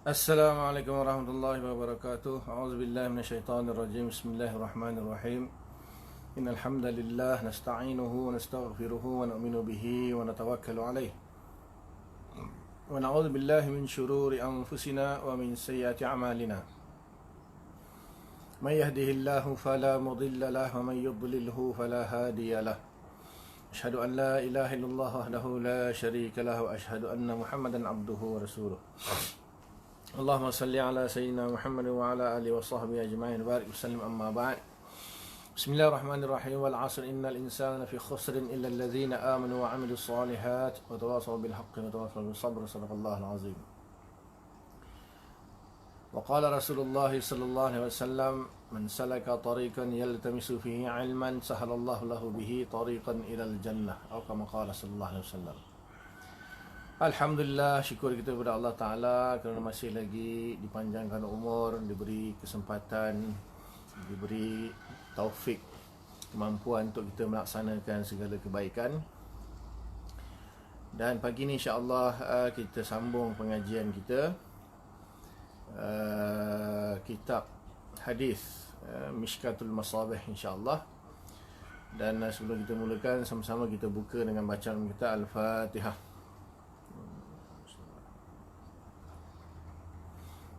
Assalamualaikum warahmatullahi wabarakatuh. A'udzu billahi minasyaitonir rajim. Bismillahirrahmanirrahim. Innal hamdalillah nasta'inuhu wa nastaghfiruhu wa nu'minu bihi wa natawakkalu alayh. Wa na'udzu billahi min shururi anfusina wa min sayyiati a'malina. May yahdihillahu fala mudilla lahu wa may yudlilhu fala hadiya lahu. Asyhadu an la ilaha illallah wahdahu la syarika lahu wa asyhadu anna Muhammadan abduhu wa rasuluh. Allahumma salli ala sayyidina Muhammad wa ala alihi wa sahbihi ajma'in barik wasallim amma ba'd. Bismillahirrahmanirrahim. Wal 'asr innal insana fi khusrin illa alladhina amanu wa 'amilus solihat wa tawasaw bil haqqi wa tawasaw bis sabr. Shadaqallahul 'azim. Wa qala Rasulullah sallallahu alaihi wasallam man salaka tariqan yaltamisu fihi 'ilman sahalallahu lahu bihi tariqan ilal jannah atau kama qala sallallahu alaihi wasallam. Alhamdulillah, syukur kita kepada Allah Ta'ala kerana masih lagi dipanjangkan umur, diberi kesempatan, diberi taufik, kemampuan untuk kita melaksanakan segala kebaikan. Dan pagi ni insya-Allah kita sambung pengajian kita, kitab hadis Mishkatul Masabih insya-Allah. Dan sebelum kita mulakan, sama-sama kita buka dengan bacaan kita Al-Fatihah.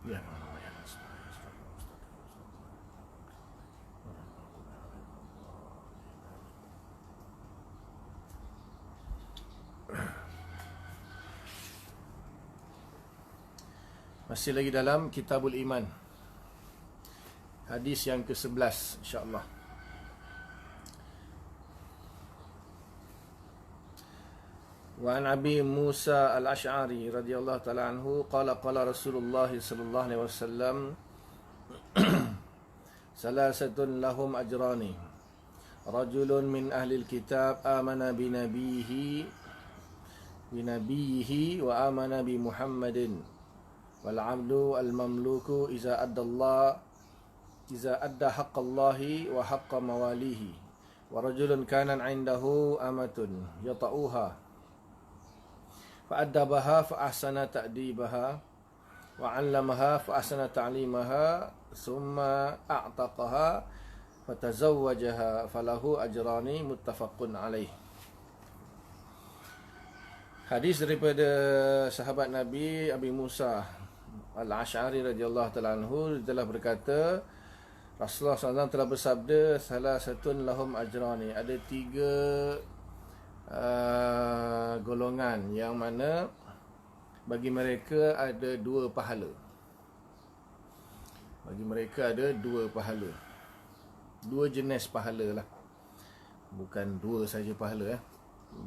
Ya. Masih lagi dalam Kitabul Iman, hadis yang ke-11 insya-Allah. Wa an Abi Musa al-Ash'ari radhiyallahu ta'ala anhu qala qala Rasulullah sallallahu alaihi wasallam salasatun lahum ajrani rajulun min ahli al-kitab amana bi nabiyhi wa amana bi Muhammadin wal 'abdu al-mamluku iza adda haqqallahi wa haqqa mawalihi wa rajulun kana 'indahu amatun yata'uha فأدبها فأحسن تأديبها وعلمها فأحسن تعليمها ثم أعتقها فتزوجها فله أجران متفق عليه. Hadis daripada sahabat Nabi Abi Musa al-Ash'ari radhiyallahu ta'ala anhu telah berkata, Rasulullah SAW telah bersabda, salasatun lahum ajrani, ada tiga golongan yang mana bagi mereka ada dua pahala. Bagi mereka ada dua pahala, dua jenis pahala lah, bukan dua saja pahala.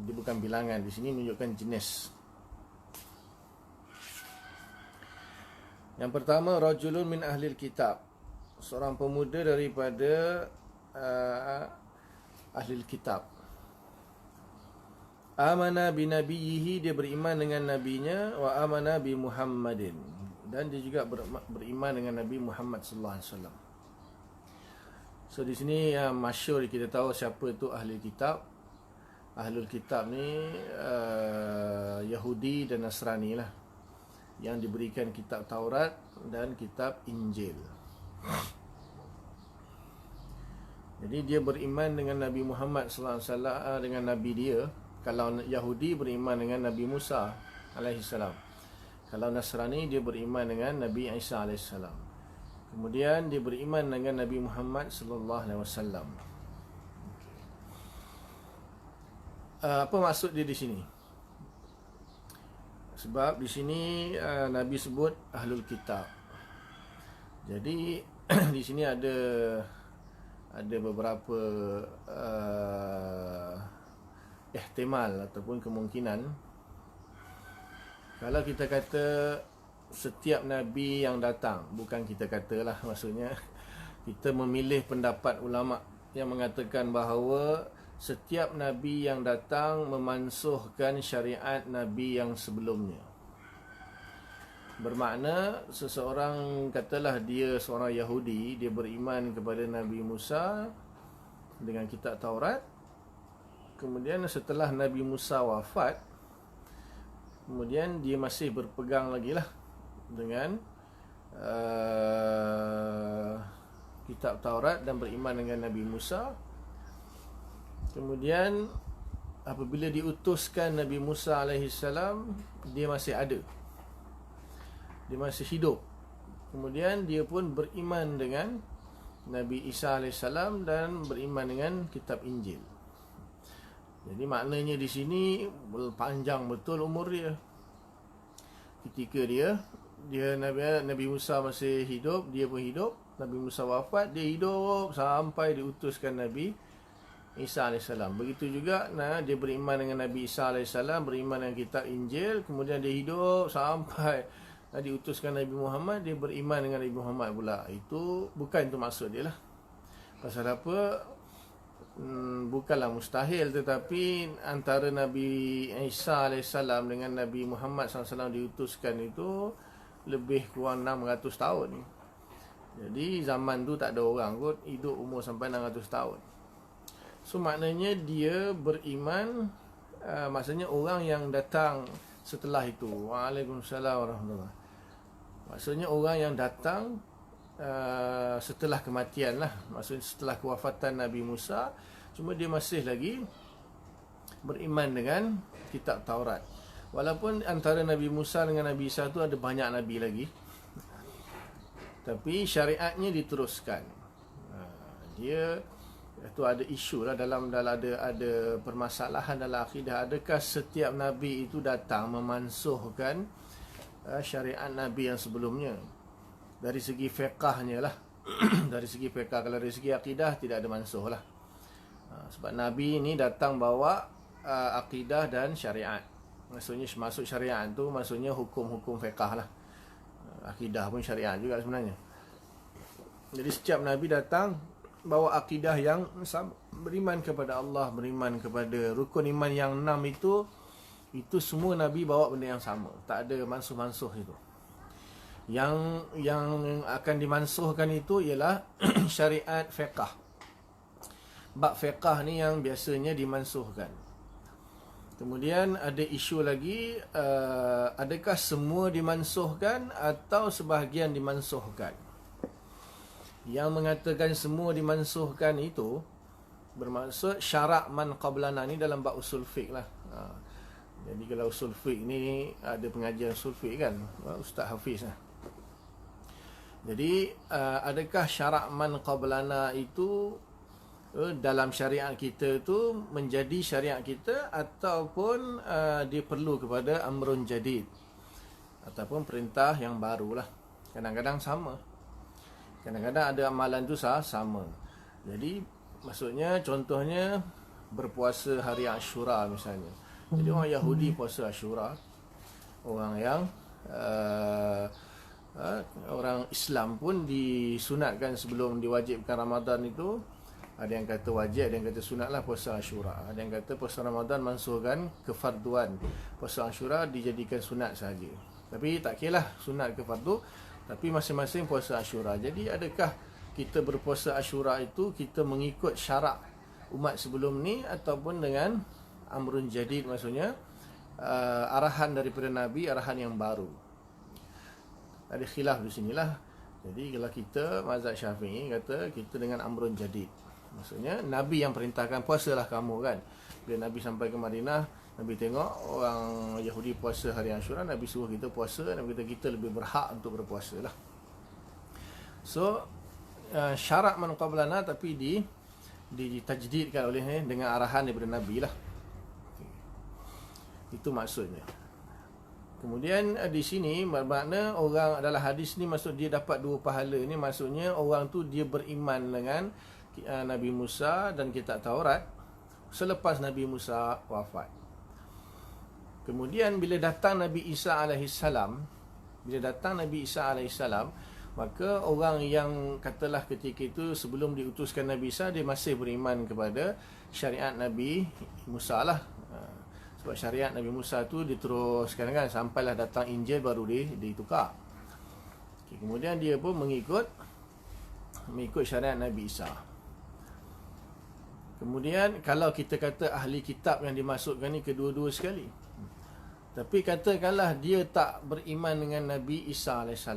Dia bukan bilangan, di sini menunjukkan jenis. Yang pertama, rajulun min ahlil kitab, seorang pemuda daripada ahlil kitab. Amana bi nabiyhi, dia beriman dengan nabinya, wa amana bi Muhammadin, dan dia juga beriman dengan Nabi Muhammad sallallahu alaihi wasallam. So di sini masyhur kita tahu siapa tu ahli kitab. Ahlul kitab ni Yahudi dan Nasrani lah, yang diberikan kitab Taurat dan kitab Injil. Jadi dia beriman dengan Nabi Muhammad sallallahu alaihi wasallam, dengan nabi dia. Kalau Yahudi beriman dengan Nabi Musa alaihissalam. Kalau Nasrani dia beriman dengan Nabi Isa alaihissalam. Kemudian dia beriman dengan Nabi Muhammad sallallahu alaihi wasallam. Apa maksud dia di sini? Sebab di sini Nabi sebut ahlul kitab. Jadi di sini ada beberapa ihtimal ataupun kemungkinan. Kalau kita kata setiap Nabi yang datang, bukan kita katalah, maksudnya kita memilih pendapat ulama yang mengatakan bahawa setiap Nabi yang datang memansuhkan syariat Nabi yang sebelumnya. Bermakna seseorang, katalah dia seorang Yahudi, dia beriman kepada Nabi Musa dengan kitab Taurat. Kemudian setelah Nabi Musa wafat, kemudian dia masih berpegang lagi lah dengan kitab Taurat dan beriman dengan Nabi Musa. Kemudian apabila diutuskan Nabi Musa alaihissalam, dia masih ada, dia masih hidup. Kemudian dia pun beriman dengan Nabi Isa alaihissalam dan beriman dengan kitab Injil. Jadi maknanya di sini panjang betul umur dia. Ketika Nabi Musa masih hidup, dia pun hidup. Nabi Musa wafat, dia hidup sampai diutuskan Nabi Isa AS. Begitu juga dia beriman dengan Nabi Isa AS, beriman dengan kitab Injil. Kemudian dia hidup sampai diutuskan Nabi Muhammad, dia beriman dengan Nabi Muhammad pula. Itu bukan itu maksud dia lah. Pasal apa? Bukanlah mustahil, tetapi antara Nabi Isa AS dengan Nabi Muhammad SAW diutuskan itu lebih kurang 600 tahun. Jadi zaman tu tak ada orang kot hidup umur sampai 600 tahun. So maknanya dia beriman, maksudnya orang yang datang setelah itu. Waalaikumsalam warahmatullahi. Maksudnya orang yang datang setelah kematian lah. Maksudnya setelah kewafatan Nabi Musa, cuma dia masih lagi beriman dengan kitab Taurat. Walaupun antara Nabi Musa dengan Nabi Isa tu ada banyak Nabi lagi, tapi syariatnya diteruskan. Dia itu ada isu lah dalam ada permasalahan dalam akidah. Adakah setiap Nabi itu datang memansuhkan syariat Nabi yang sebelumnya? Dari segi fiqahnya lah. Dari segi fiqah. Kalau dari segi akidah tidak ada mansuh lah. Sebab Nabi ini datang bawa akidah dan syariat. Maksudnya masuk syariat tu maksudnya hukum-hukum fiqah lah. Akidah pun syariat juga sebenarnya. Jadi setiap Nabi datang bawa akidah yang sama. Beriman kepada Allah, beriman kepada rukun iman yang 6 itu semua Nabi bawa benda yang sama. Tak ada mansuh-mansuh itu. Yang akan dimansuhkan itu ialah syariat fiqah. Bab fiqah ni yang biasanya dimansuhkan. Kemudian ada isu lagi, adakah semua dimansuhkan atau sebahagian dimansuhkan? Yang mengatakan semua dimansuhkan itu bermaksud syarak man qablana ni dalam bab usul fiqh lah. Jadi kalau usul fiqh ni ada pengajian usul fiqh kan, Ustaz Hafiz lah. Jadi adakah syarak man qablana itu dalam syariat kita tu menjadi syariat kita, ataupun dia perlu kepada amrun jadid, ataupun perintah yang barulah. Kadang-kadang sama, kadang-kadang ada amalan tu sama. Jadi maksudnya contohnya berpuasa hari Ashura misalnya. Jadi orang Yahudi puasa Ashura, orang yang orang Islam pun disunatkan sebelum diwajibkan Ramadan itu. Ada yang kata wajib, ada yang kata sunat lah puasa Ashura. Ada yang kata puasa Ramadan mansuhkan kefarduan, puasa Ashura dijadikan sunat sahaja. Tapi tak kira lah sunat ke fardu, tapi masing-masing puasa Ashura. Jadi adakah kita berpuasa Ashura itu kita mengikut syarak umat sebelum ni, ataupun dengan amrun jadid, maksudnya arahan daripada Nabi, arahan yang baru? Ada khilaf di sinilah. Jadi kalau kita mazhab Syafi'i kata kita dengan amrun jadid. Maksudnya Nabi yang perintahkan puasalah kamu kan. Bila Nabi sampai ke Madinah, Nabi tengok orang Yahudi puasa hari Ashura, Nabi suruh kita puasa. Nabi kata kita lebih berhak untuk berpuasa lah. So syarat man qablana, tapi ditajdidkan olehnya dengan arahan daripada Nabi lah. Itu maksudnya. Kemudian di sini bermakna orang adalah hadis ni maksud dia dapat 2 pahala ni, maksudnya orang tu dia beriman dengan Nabi Musa dan kitab Taurat selepas Nabi Musa wafat. Kemudian bila datang Nabi Isa alaihissalam, maka orang yang katalah ketika itu sebelum diutuskan Nabi Isa, dia masih beriman kepada syariat Nabi Musa lah. Sebab syariat Nabi Musa tu diteruskan kan, sampailah datang Injil baru ditukar. Kemudian dia pun mengikut syariat Nabi Isa. Kemudian kalau kita kata ahli kitab yang dimasukkan ni kedua-dua sekali, Tapi katakanlah dia tak beriman dengan Nabi Isa AS.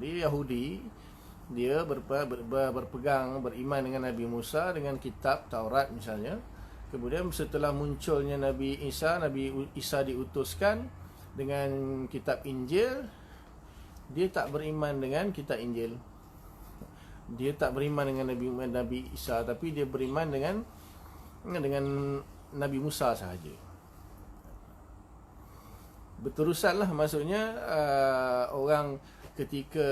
Dia Yahudi, dia berpegang, beriman dengan Nabi Musa, dengan kitab Taurat misalnya. Kemudian setelah munculnya Nabi Isa diutuskan dengan kitab Injil, dia tak beriman dengan kitab Injil. Dia tak beriman dengan Nabi Isa, tapi dia beriman dengan Nabi Musa sahaja. Berterusanlah, maksudnya orang ketika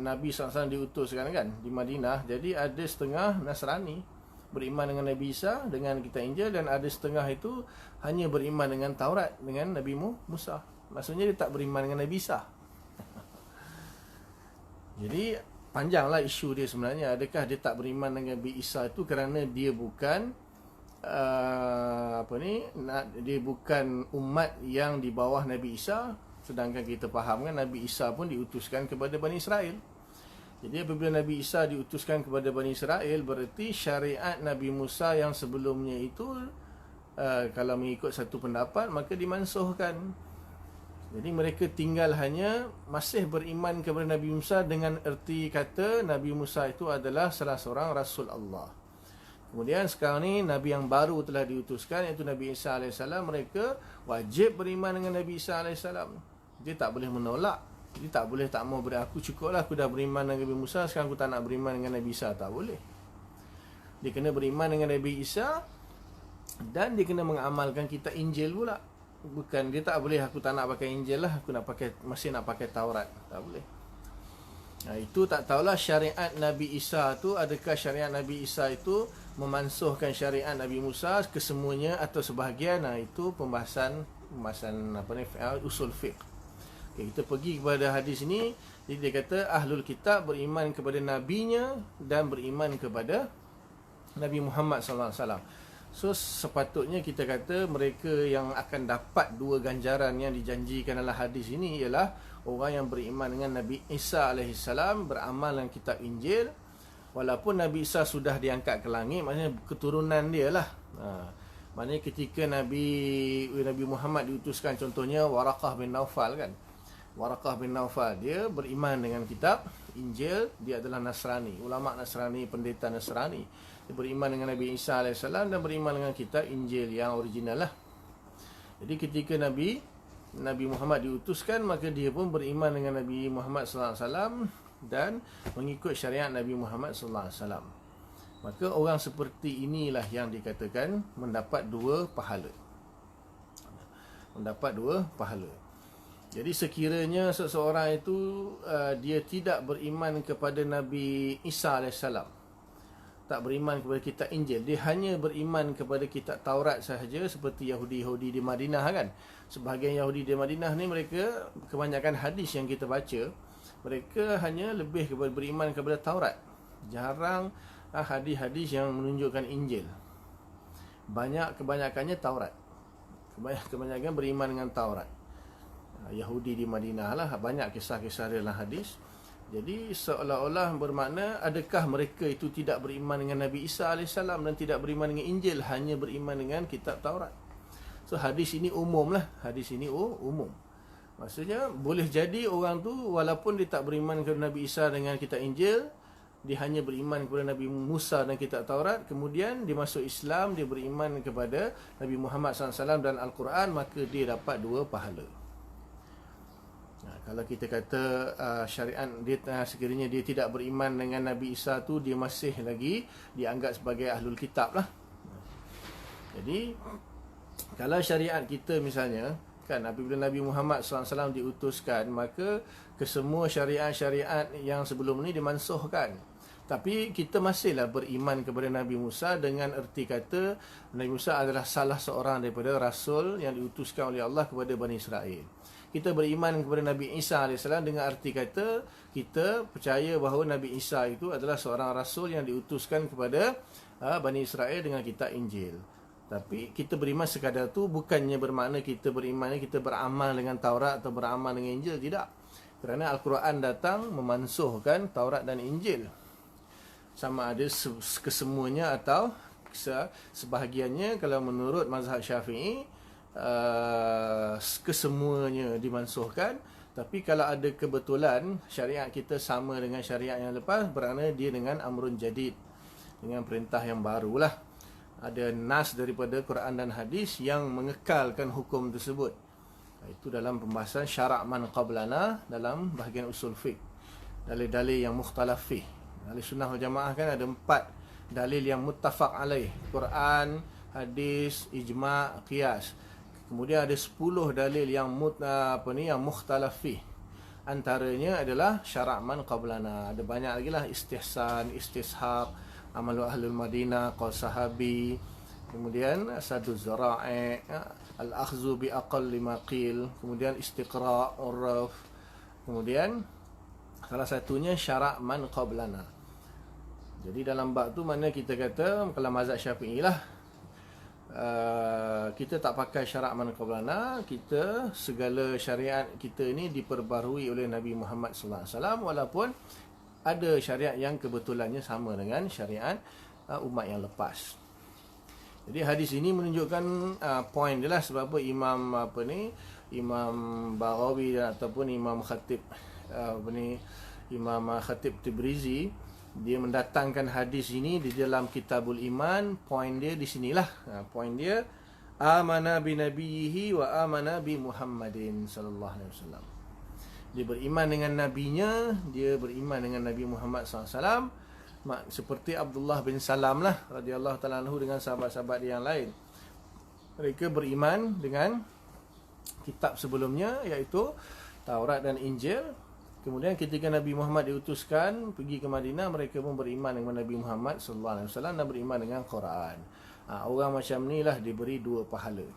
Nabi SAW diutuskan kan di Madinah, jadi ada setengah Nasrani beriman dengan Nabi Isa dengan kitab Injil, dan ada setengah itu hanya beriman dengan Taurat, dengan Nabi Musa. Maksudnya dia tak beriman dengan Nabi Isa. Jadi panjanglah isu dia sebenarnya. Adakah dia tak beriman dengan Nabi Isa itu kerana dia bukan dia bukan umat yang di bawah Nabi Isa, sedangkan kita faham kan Nabi Isa pun diutuskan kepada Bani Israel. Jadi apabila Nabi Isa diutuskan kepada Bani Israel, berarti syariat Nabi Musa yang sebelumnya itu kalau mengikut satu pendapat, maka dimansuhkan. Jadi mereka tinggal hanya masih beriman kepada Nabi Musa dengan erti kata Nabi Musa itu adalah salah seorang Rasul Allah. Kemudian sekarang ni Nabi yang baru telah diutuskan, iaitu Nabi Isa AS. Mereka wajib beriman dengan Nabi Isa AS. Dia tak boleh menolak. Dia tak boleh tak mau aku cukuplah, aku dah beriman dengan Nabi Musa, sekarang aku tak nak beriman dengan Nabi Isa. Tak boleh. Dia kena beriman dengan Nabi Isa, dan dia kena mengamalkan kitab Injil pula. Bukan, dia tak boleh aku tak nak pakai Injil lah, aku masih nak pakai Taurat. Tak boleh. Itu tak tahulah syariat Nabi Isa tu, adakah syariat Nabi Isa itu memansuhkan syariat Nabi Musa kesemuanya atau sebahagian. Itu pembahasan usul fiqh. Okay, kita pergi kepada hadis ini. Jadi dia kata Ahlul Kitab beriman kepada nabinya dan beriman kepada Nabi Muhammad SAW. So sepatutnya kita kata mereka yang akan dapat dua ganjaran yang dijanjikan dalam hadis ini ialah orang yang beriman dengan Nabi Isa AS, beramal dengan kitab Injil. Walaupun Nabi Isa sudah diangkat ke langit, maksudnya keturunan dia lah. Maknanya ketika Nabi Muhammad diutuskan, contohnya Waraqah bin Naufal kan. Waraqah bin Naufal, dia beriman dengan kitab Injil, dia adalah Nasrani, ulama Nasrani, pendeta Nasrani. Dia beriman dengan Nabi Isa AS dan beriman dengan kitab Injil yang original lah. Jadi ketika Nabi Muhammad diutuskan, maka dia pun beriman dengan Nabi Muhammad SAW dan mengikut syariat Nabi Muhammad SAW. Maka orang seperti inilah yang dikatakan mendapat dua pahala. Mendapat dua pahala. Jadi sekiranya seseorang itu dia tidak beriman kepada Nabi Isa AS, tak beriman kepada kitab Injil, dia hanya beriman kepada kitab Taurat sahaja, seperti Yahudi di Madinah kan. Sebahagian Yahudi di Madinah ni, mereka kebanyakan hadis yang kita baca, mereka hanya lebih kepada beriman kepada Taurat. Jarang hadis-hadis yang menunjukkan Injil. Kebanyakannya Taurat. Kebanyakan beriman dengan Taurat. Yahudi di Madinah lah, banyak kisah-kisah dalam hadis. Jadi seolah-olah bermakna adakah mereka itu tidak beriman dengan Nabi Isa AS dan tidak beriman dengan Injil, hanya beriman dengan kitab Taurat. So hadis ini umum lah. Hadis ini umum. Maksudnya boleh jadi orang tu walaupun dia tak beriman kepada Nabi Isa dengan kitab Injil, dia hanya beriman kepada Nabi Musa dan kitab Taurat, kemudian dia masuk Islam, dia beriman kepada Nabi Muhammad SAW dan Al-Quran, maka dia dapat dua pahala. Kalau kita kata syariat dia, sekiranya dia tidak beriman dengan Nabi Isa tu, dia masih lagi dianggap sebagai Ahlul Kitab lah. Jadi kalau syariat kita misalnya kan, apabila Nabi Muhammad SAW diutuskan, maka kesemua syariat-syariat yang sebelum ni dimansuhkan. Tapi kita masihlah beriman kepada Nabi Musa dengan erti kata Nabi Musa adalah salah seorang daripada Rasul yang diutuskan oleh Allah kepada Bani Israel. Kita beriman kepada Nabi Isa AS dengan arti kata kita percaya bahawa Nabi Isa itu adalah seorang Rasul yang diutuskan kepada Bani Israel dengan kitab Injil. Tapi kita beriman sekadar tu bukannya bermakna kita beriman, kita beramal dengan Taurat atau beramal dengan Injil. Tidak. Kerana Al-Quran datang memansuhkan Taurat dan Injil. Sama ada kesemuanya atau sebahagiannya. Kalau menurut mazhab Syafi'i, kesemuanya dimansuhkan. Tapi kalau ada kebetulan syariat kita sama dengan syariat yang lepas, bermakna dia dengan amrun jadid, dengan perintah yang barulah. Ada nas daripada Quran dan hadis yang mengekalkan hukum tersebut. Itu dalam pembahasan syarak man qablana dalam bahagian usul fiqh. Dalil-dalil yang mukhtalaf fih. Ahli sunnah wal jamaah kan ada 4 dalil yang muttafaq alaih. Quran, hadis, ijma', qiyas. Kemudian ada 10 dalil yang yang mukhtalaf fih. Antaranya adalah syarak man qablana. Ada banyak lagi lah, istihsan, istishab, amalu ahlul Madinah, qaul sahabi, kemudian sadu zara'i, al-akhzu bi aqalli ma qil, kemudian istiqra' urraf, kemudian salah satunya syarak man qablana. Jadi dalam bab tu mana kita kata kalau mazhab Syafi'i lah, kita tak pakai syarak man qablana, kita segala syariat kita ini diperbarui oleh Nabi Muhammad sallallahu alaihi wasallam, walaupun ada syariat yang kebetulannya sama dengan syariat umat yang lepas. Jadi hadis ini menunjukkan poin dia lah, sebab apa Imam Baghawi ataupun Imam Khatib Imam Khatib Tibrizi, dia mendatangkan hadis ini di dalam Kitabul Iman. Poin dia di sinilah. Poin dia, amana bi nabiyhi wa amana bi Muhammadin sallallahu alaihi wasallam. Dia beriman dengan nabinya, dia beriman dengan Nabi Muhammad SAW. Seperti Abdullah bin Salam lah radhiyallahu ta'ala anhu dengan sahabat-sahabat yang lain. Mereka beriman dengan kitab sebelumnya, iaitu Taurat dan Injil. Kemudian ketika Nabi Muhammad diutuskan pergi ke Madinah, mereka pun beriman dengan Nabi Muhammad SAW dan beriman dengan Quran. Orang macam ni lah diberi 2 pahala.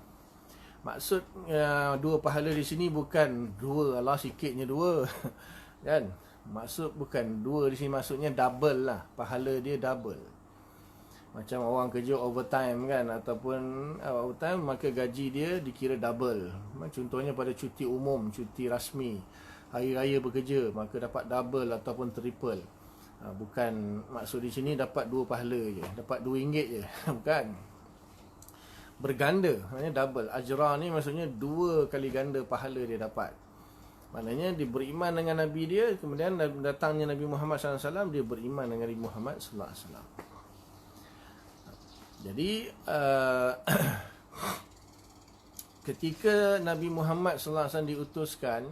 Maksud 2 pahala di sini bukan 2, Allah sikitnya 2 kan? Maksud bukan 2 di sini, maksudnya double lah. Pahala dia double. Macam orang kerja overtime kan, ataupun overtime, maka gaji dia dikira double. Contohnya pada cuti umum, cuti rasmi, hari raya bekerja, maka dapat double ataupun triple. Bukan maksud di sini dapat 2 pahala je, dapat RM2 je. Bukan, berganda, maknanya double. Ajra ni maksudnya 2 kali ganda pahala dia dapat. Maknanya dia beriman dengan Nabi dia, kemudian datangnya Nabi Muhammad SAW, dia beriman dengan Nabi Muhammad SAW. Jadi ketika Nabi Muhammad SAW diutuskan,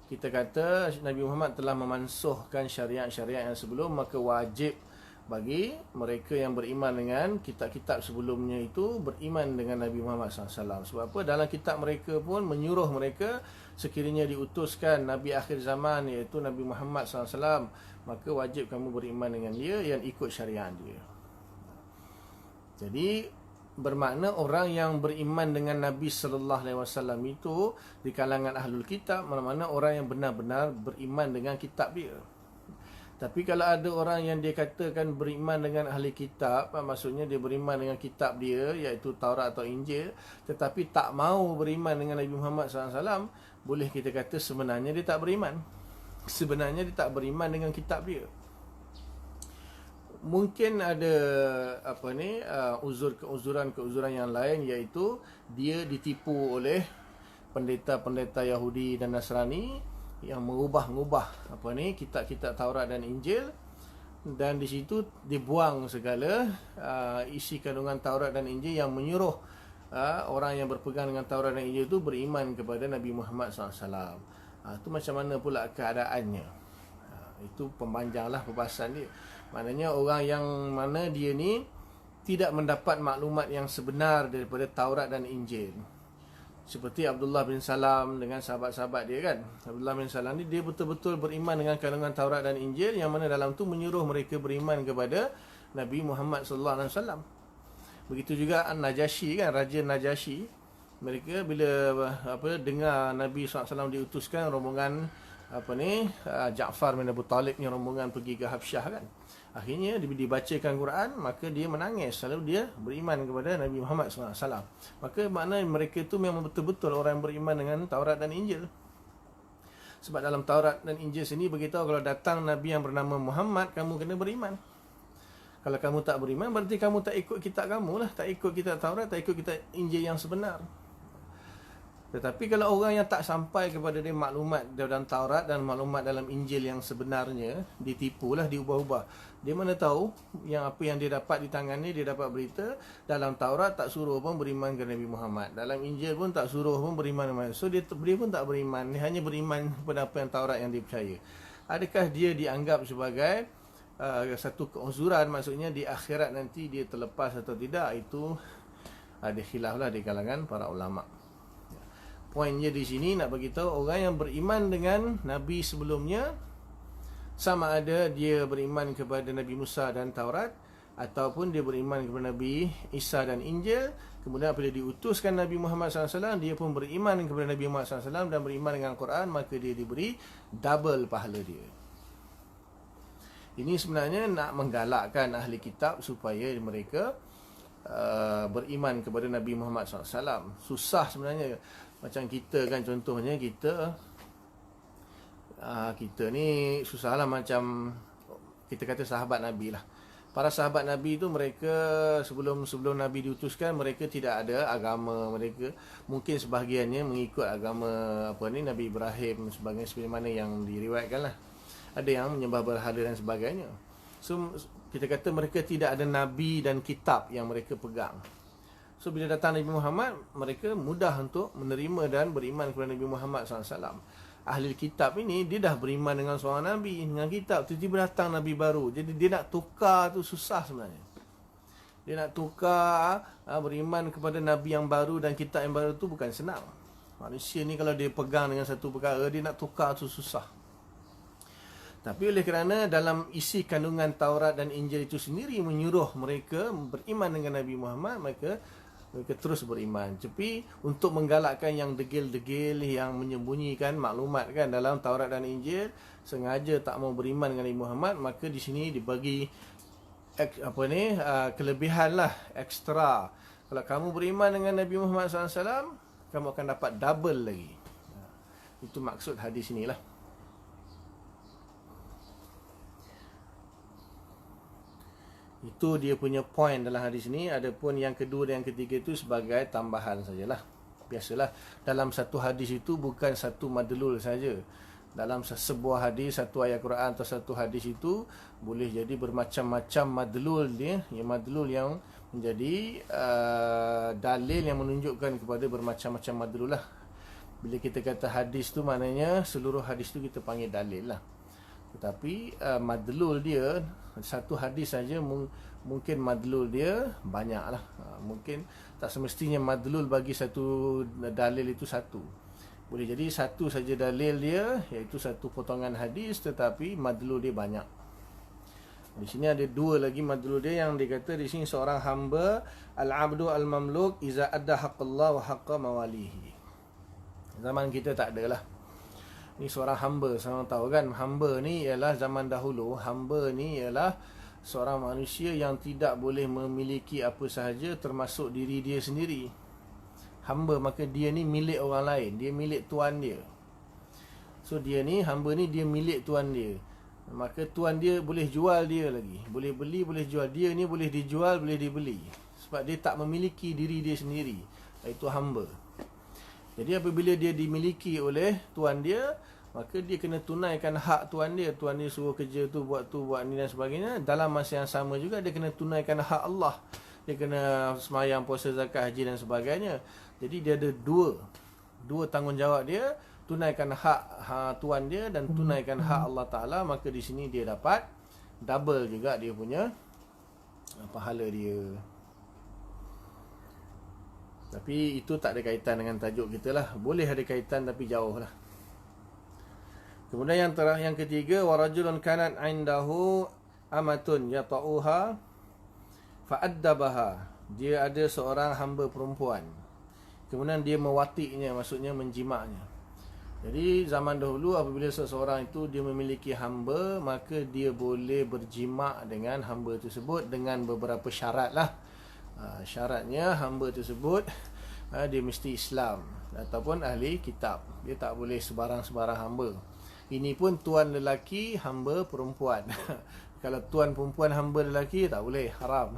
kita kata Nabi Muhammad telah memansuhkan syariat-syariat yang sebelum, maka wajib bagi mereka yang beriman dengan kitab-kitab sebelumnya itu beriman dengan Nabi Muhammad SAW. Sebab apa? Dalam kitab mereka pun menyuruh mereka, sekiranya diutuskan Nabi akhir zaman, iaitu Nabi Muhammad SAW, maka wajib kamu beriman dengan dia yang ikut syariat dia. Jadi bermakna orang yang beriman dengan Nabi SAW itu di kalangan ahlul kitab, mana-mana orang yang benar-benar beriman dengan kitab dia. Tapi kalau ada orang yang dia katakan beriman dengan ahli kitab, maksudnya dia beriman dengan kitab dia, iaitu Taurat atau Injil, tetapi tak mau beriman dengan Nabi Muhammad SAW, boleh kita kata sebenarnya dia tak beriman. Sebenarnya dia tak beriman dengan kitab dia. Mungkin ada keuzuran yang lain, iaitu dia ditipu oleh pendeta-pendeta Yahudi dan Nasrani yang mengubah kitab-kitab Taurat dan Injil, dan di situ dibuang segala isi kandungan Taurat dan Injil yang menyuruh orang yang berpegang dengan Taurat dan Injil itu beriman kepada Nabi Muhammad SAW. Itu macam mana pula keadaannya? Itu pempanjanglah pembahasan dia. Maknanya orang yang mana dia ni tidak mendapat maklumat yang sebenar daripada Taurat dan Injil. Seperti Abdullah bin Salam dengan sahabat-sahabat dia kan. Abdullah bin Salam ni dia betul-betul beriman dengan kandungan Taurat dan Injil, yang mana dalam tu menyuruh mereka beriman kepada Nabi Muhammad SAW. Begitu juga An-Najasyi kan, Raja Najasyi. Mereka bila dengar Nabi SAW diutuskan rombongan Ja'far bin Abu Talib yang rombongan pergi ke Habsyah kan. Akhirnya dibacakan Quran, maka dia menangis. Lalu dia beriman kepada Nabi Muhammad SAW. Maka makna mereka itu memang betul-betul orang yang beriman dengan Taurat dan Injil. Sebab dalam Taurat dan Injil sini beritahu kalau datang Nabi yang bernama Muhammad, kamu kena beriman. Kalau kamu tak beriman, berarti kamu tak ikut kitab kamu lah. Tak ikut kitab Taurat, tak ikut kitab Injil yang sebenar. Tetapi kalau orang yang tak sampai kepada dia maklumat dalam Taurat dan maklumat dalam Injil yang sebenarnya, ditipulah, diubah-ubah. Dia mana tahu yang apa yang dia dapat di tangan ni, dia dapat berita dalam Taurat tak suruh pun beriman kepada Nabi Muhammad, dalam Injil pun tak suruh pun beriman kepada Muhammad. So dia pun tak beriman, dia hanya beriman kepada apa yang Taurat yang dia percaya. Adakah dia dianggap sebagai satu keuzuran, maksudnya di akhirat nanti dia terlepas atau tidak? Itu ada khilaf lah di kalangan para ulama. Poinnya di sini nak bagi tahu orang yang beriman dengan Nabi sebelumnya, sama ada dia beriman kepada Nabi Musa dan Taurat, ataupun dia beriman kepada Nabi Isa dan Injil, kemudian apabila diutuskan Nabi Muhammad SAW, dia pun beriman kepada Nabi Muhammad SAW dan beriman dengan Al-Quran, maka dia diberi double pahala dia. Ini sebenarnya nak menggalakkan ahli kitab supaya mereka beriman kepada Nabi Muhammad SAW. Susah sebenarnya. Macam kita kan, contohnya kita ni susahlah, macam kita kata sahabat Nabi lah. Para sahabat Nabi tu, mereka sebelum Nabi diutuskan, mereka tidak ada agama. Mereka mungkin sebahagiannya mengikut agama Nabi Ibrahim sebagainya, sebagaimana yang diriwayatkan lah. Ada yang menyembah berhala dan sebagainya. So kita kata mereka tidak ada Nabi dan kitab yang mereka pegang. So bila datang Nabi Muhammad, mereka mudah untuk menerima dan beriman kepada Nabi Muhammad SAW. Ahli kitab ini, dia dah beriman dengan seorang Nabi, dengan kitab. Tiba-tiba datang Nabi baru. Jadi dia nak tukar tu susah sebenarnya. Dia nak tukar beriman kepada Nabi yang baru dan kitab yang baru tu bukan senang. Manusia ni kalau dia pegang dengan satu perkara, dia nak tukar tu susah. Tapi oleh kerana dalam isi kandungan Taurat dan Injil itu sendiri menyuruh mereka beriman dengan Nabi Muhammad, mereka terus beriman. Tapi untuk menggalakkan yang degil-degil, yang menyembunyikan maklumat kan dalam Taurat dan Injil, sengaja tak mau beriman dengan Nabi Muhammad, maka di sini dibagi kelebihan lah, ekstra. Kalau kamu beriman dengan Nabi Muhammad SAW, kamu akan dapat double lagi. Itu maksud hadis inilah. Itu dia punya point dalam hadis ni. Adapun yang kedua dan yang ketiga itu sebagai tambahan sajalah. Biasalah dalam satu hadis itu bukan satu madlul saja. Dalam sebuah hadis, satu ayat Quran atau satu hadis itu boleh jadi bermacam-macam madlul dia. Yang madlul yang menjadi dalil yang menunjukkan kepada bermacam-macam madlul lah. Bila kita kata hadis tu, maknanya seluruh hadis tu kita panggil dalil lah. Tetapi madlul dia, satu hadis saja mungkin madlul dia banyak lah. Mungkin tak semestinya madlul bagi satu dalil itu satu. Boleh jadi satu saja dalil dia, iaitu satu potongan hadis, tetapi madlul dia banyak. Di sini ada dua lagi madlul dia yang dikata di sini, seorang hamba al-abdu al-mamluk iza adda haqqallah wa haqqa mawalihi. Zaman kita tak ada lah. Ni seorang hamba, seorang tahu kan, hamba ni ialah zaman dahulu, hamba ni ialah seorang manusia yang tidak boleh memiliki apa sahaja termasuk diri dia sendiri. Hamba, maka dia ni milik orang lain, dia milik tuan dia. So dia ni, hamba ni dia milik tuan dia. Maka tuan dia boleh jual dia lagi, boleh beli, boleh jual. Dia ni boleh dijual, boleh dibeli, sebab dia tak memiliki diri dia sendiri. Itu hamba. Jadi apabila dia dimiliki oleh tuan dia, maka dia kena tunaikan hak tuan dia. Tuan dia suruh kerja tu, buat ni dan sebagainya. Dalam masa yang sama juga dia kena tunaikan hak Allah. Dia kena semayang, puasa, zakat, haji dan sebagainya. Jadi dia ada dua tanggungjawab dia. Tunaikan hak tuan dia dan tunaikan hak Allah Ta'ala. Maka di sini dia dapat double juga dia punya pahala dia. Tapi itu tak ada kaitan dengan tajuk kita lah. Boleh ada kaitan tapi jauh lah. Kemudian yang ketiga, warajulun kanat indahu amatun yata'uha fa'addabaha. Dia ada seorang hamba perempuan, kemudian dia mewatiknya, maksudnya menjimaknya. Jadi zaman dahulu apabila seseorang itu dia memiliki hamba, maka dia boleh berjimak dengan hamba tersebut dengan beberapa syarat lah. Syaratnya hamba tersebut dia mesti Islam ataupun ahli kitab. Dia tak boleh sebarang-sebarang hamba. Ini pun tuan lelaki, hamba perempuan. Kalau tuan perempuan, hamba lelaki, tak boleh, haram.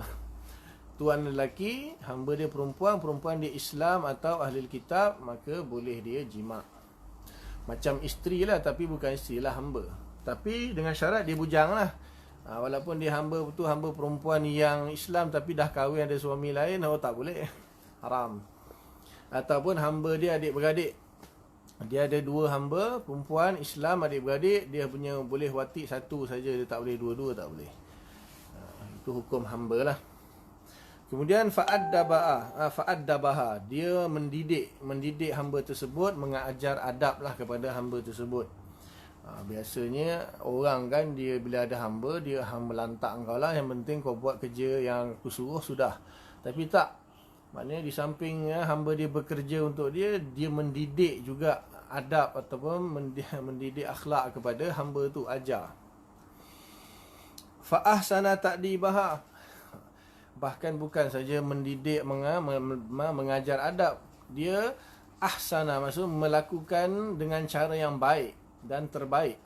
tuan lelaki, hamba dia perempuan, perempuan dia Islam atau ahli kitab, maka boleh dia jima'. Macam isteri lah, tapi bukan isteri lah, hamba. Tapi dengan syarat dia bujang lah. Walaupun dia hamba tu hamba perempuan yang Islam tapi dah kahwin ada suami lain, tak boleh. Haram. Ataupun hamba dia adik-beradik. Dia ada dua hamba, perempuan Islam adik-beradik, dia punya boleh watik satu saja, dia tak boleh dua-dua, tak boleh. Itu hukum hamba lah. Kemudian fa'addabaha, dia mendidik hamba tersebut, mengajar adab lah kepada hamba tersebut. Biasanya orang kan, dia bila ada hamba, dia melantak engkau lah, yang penting kau buat kerja yang aku suruh sudah. Tapi tak, maknanya di samping hamba dia bekerja untuk dia, dia mendidik juga adab ataupun mendidik akhlak kepada hamba tu, ajar. Fa'ahsana ta'dibaha, bahkan bukan saja mendidik, mengajar adab, dia ahsana, maksud melakukan dengan cara yang baik dan terbaik.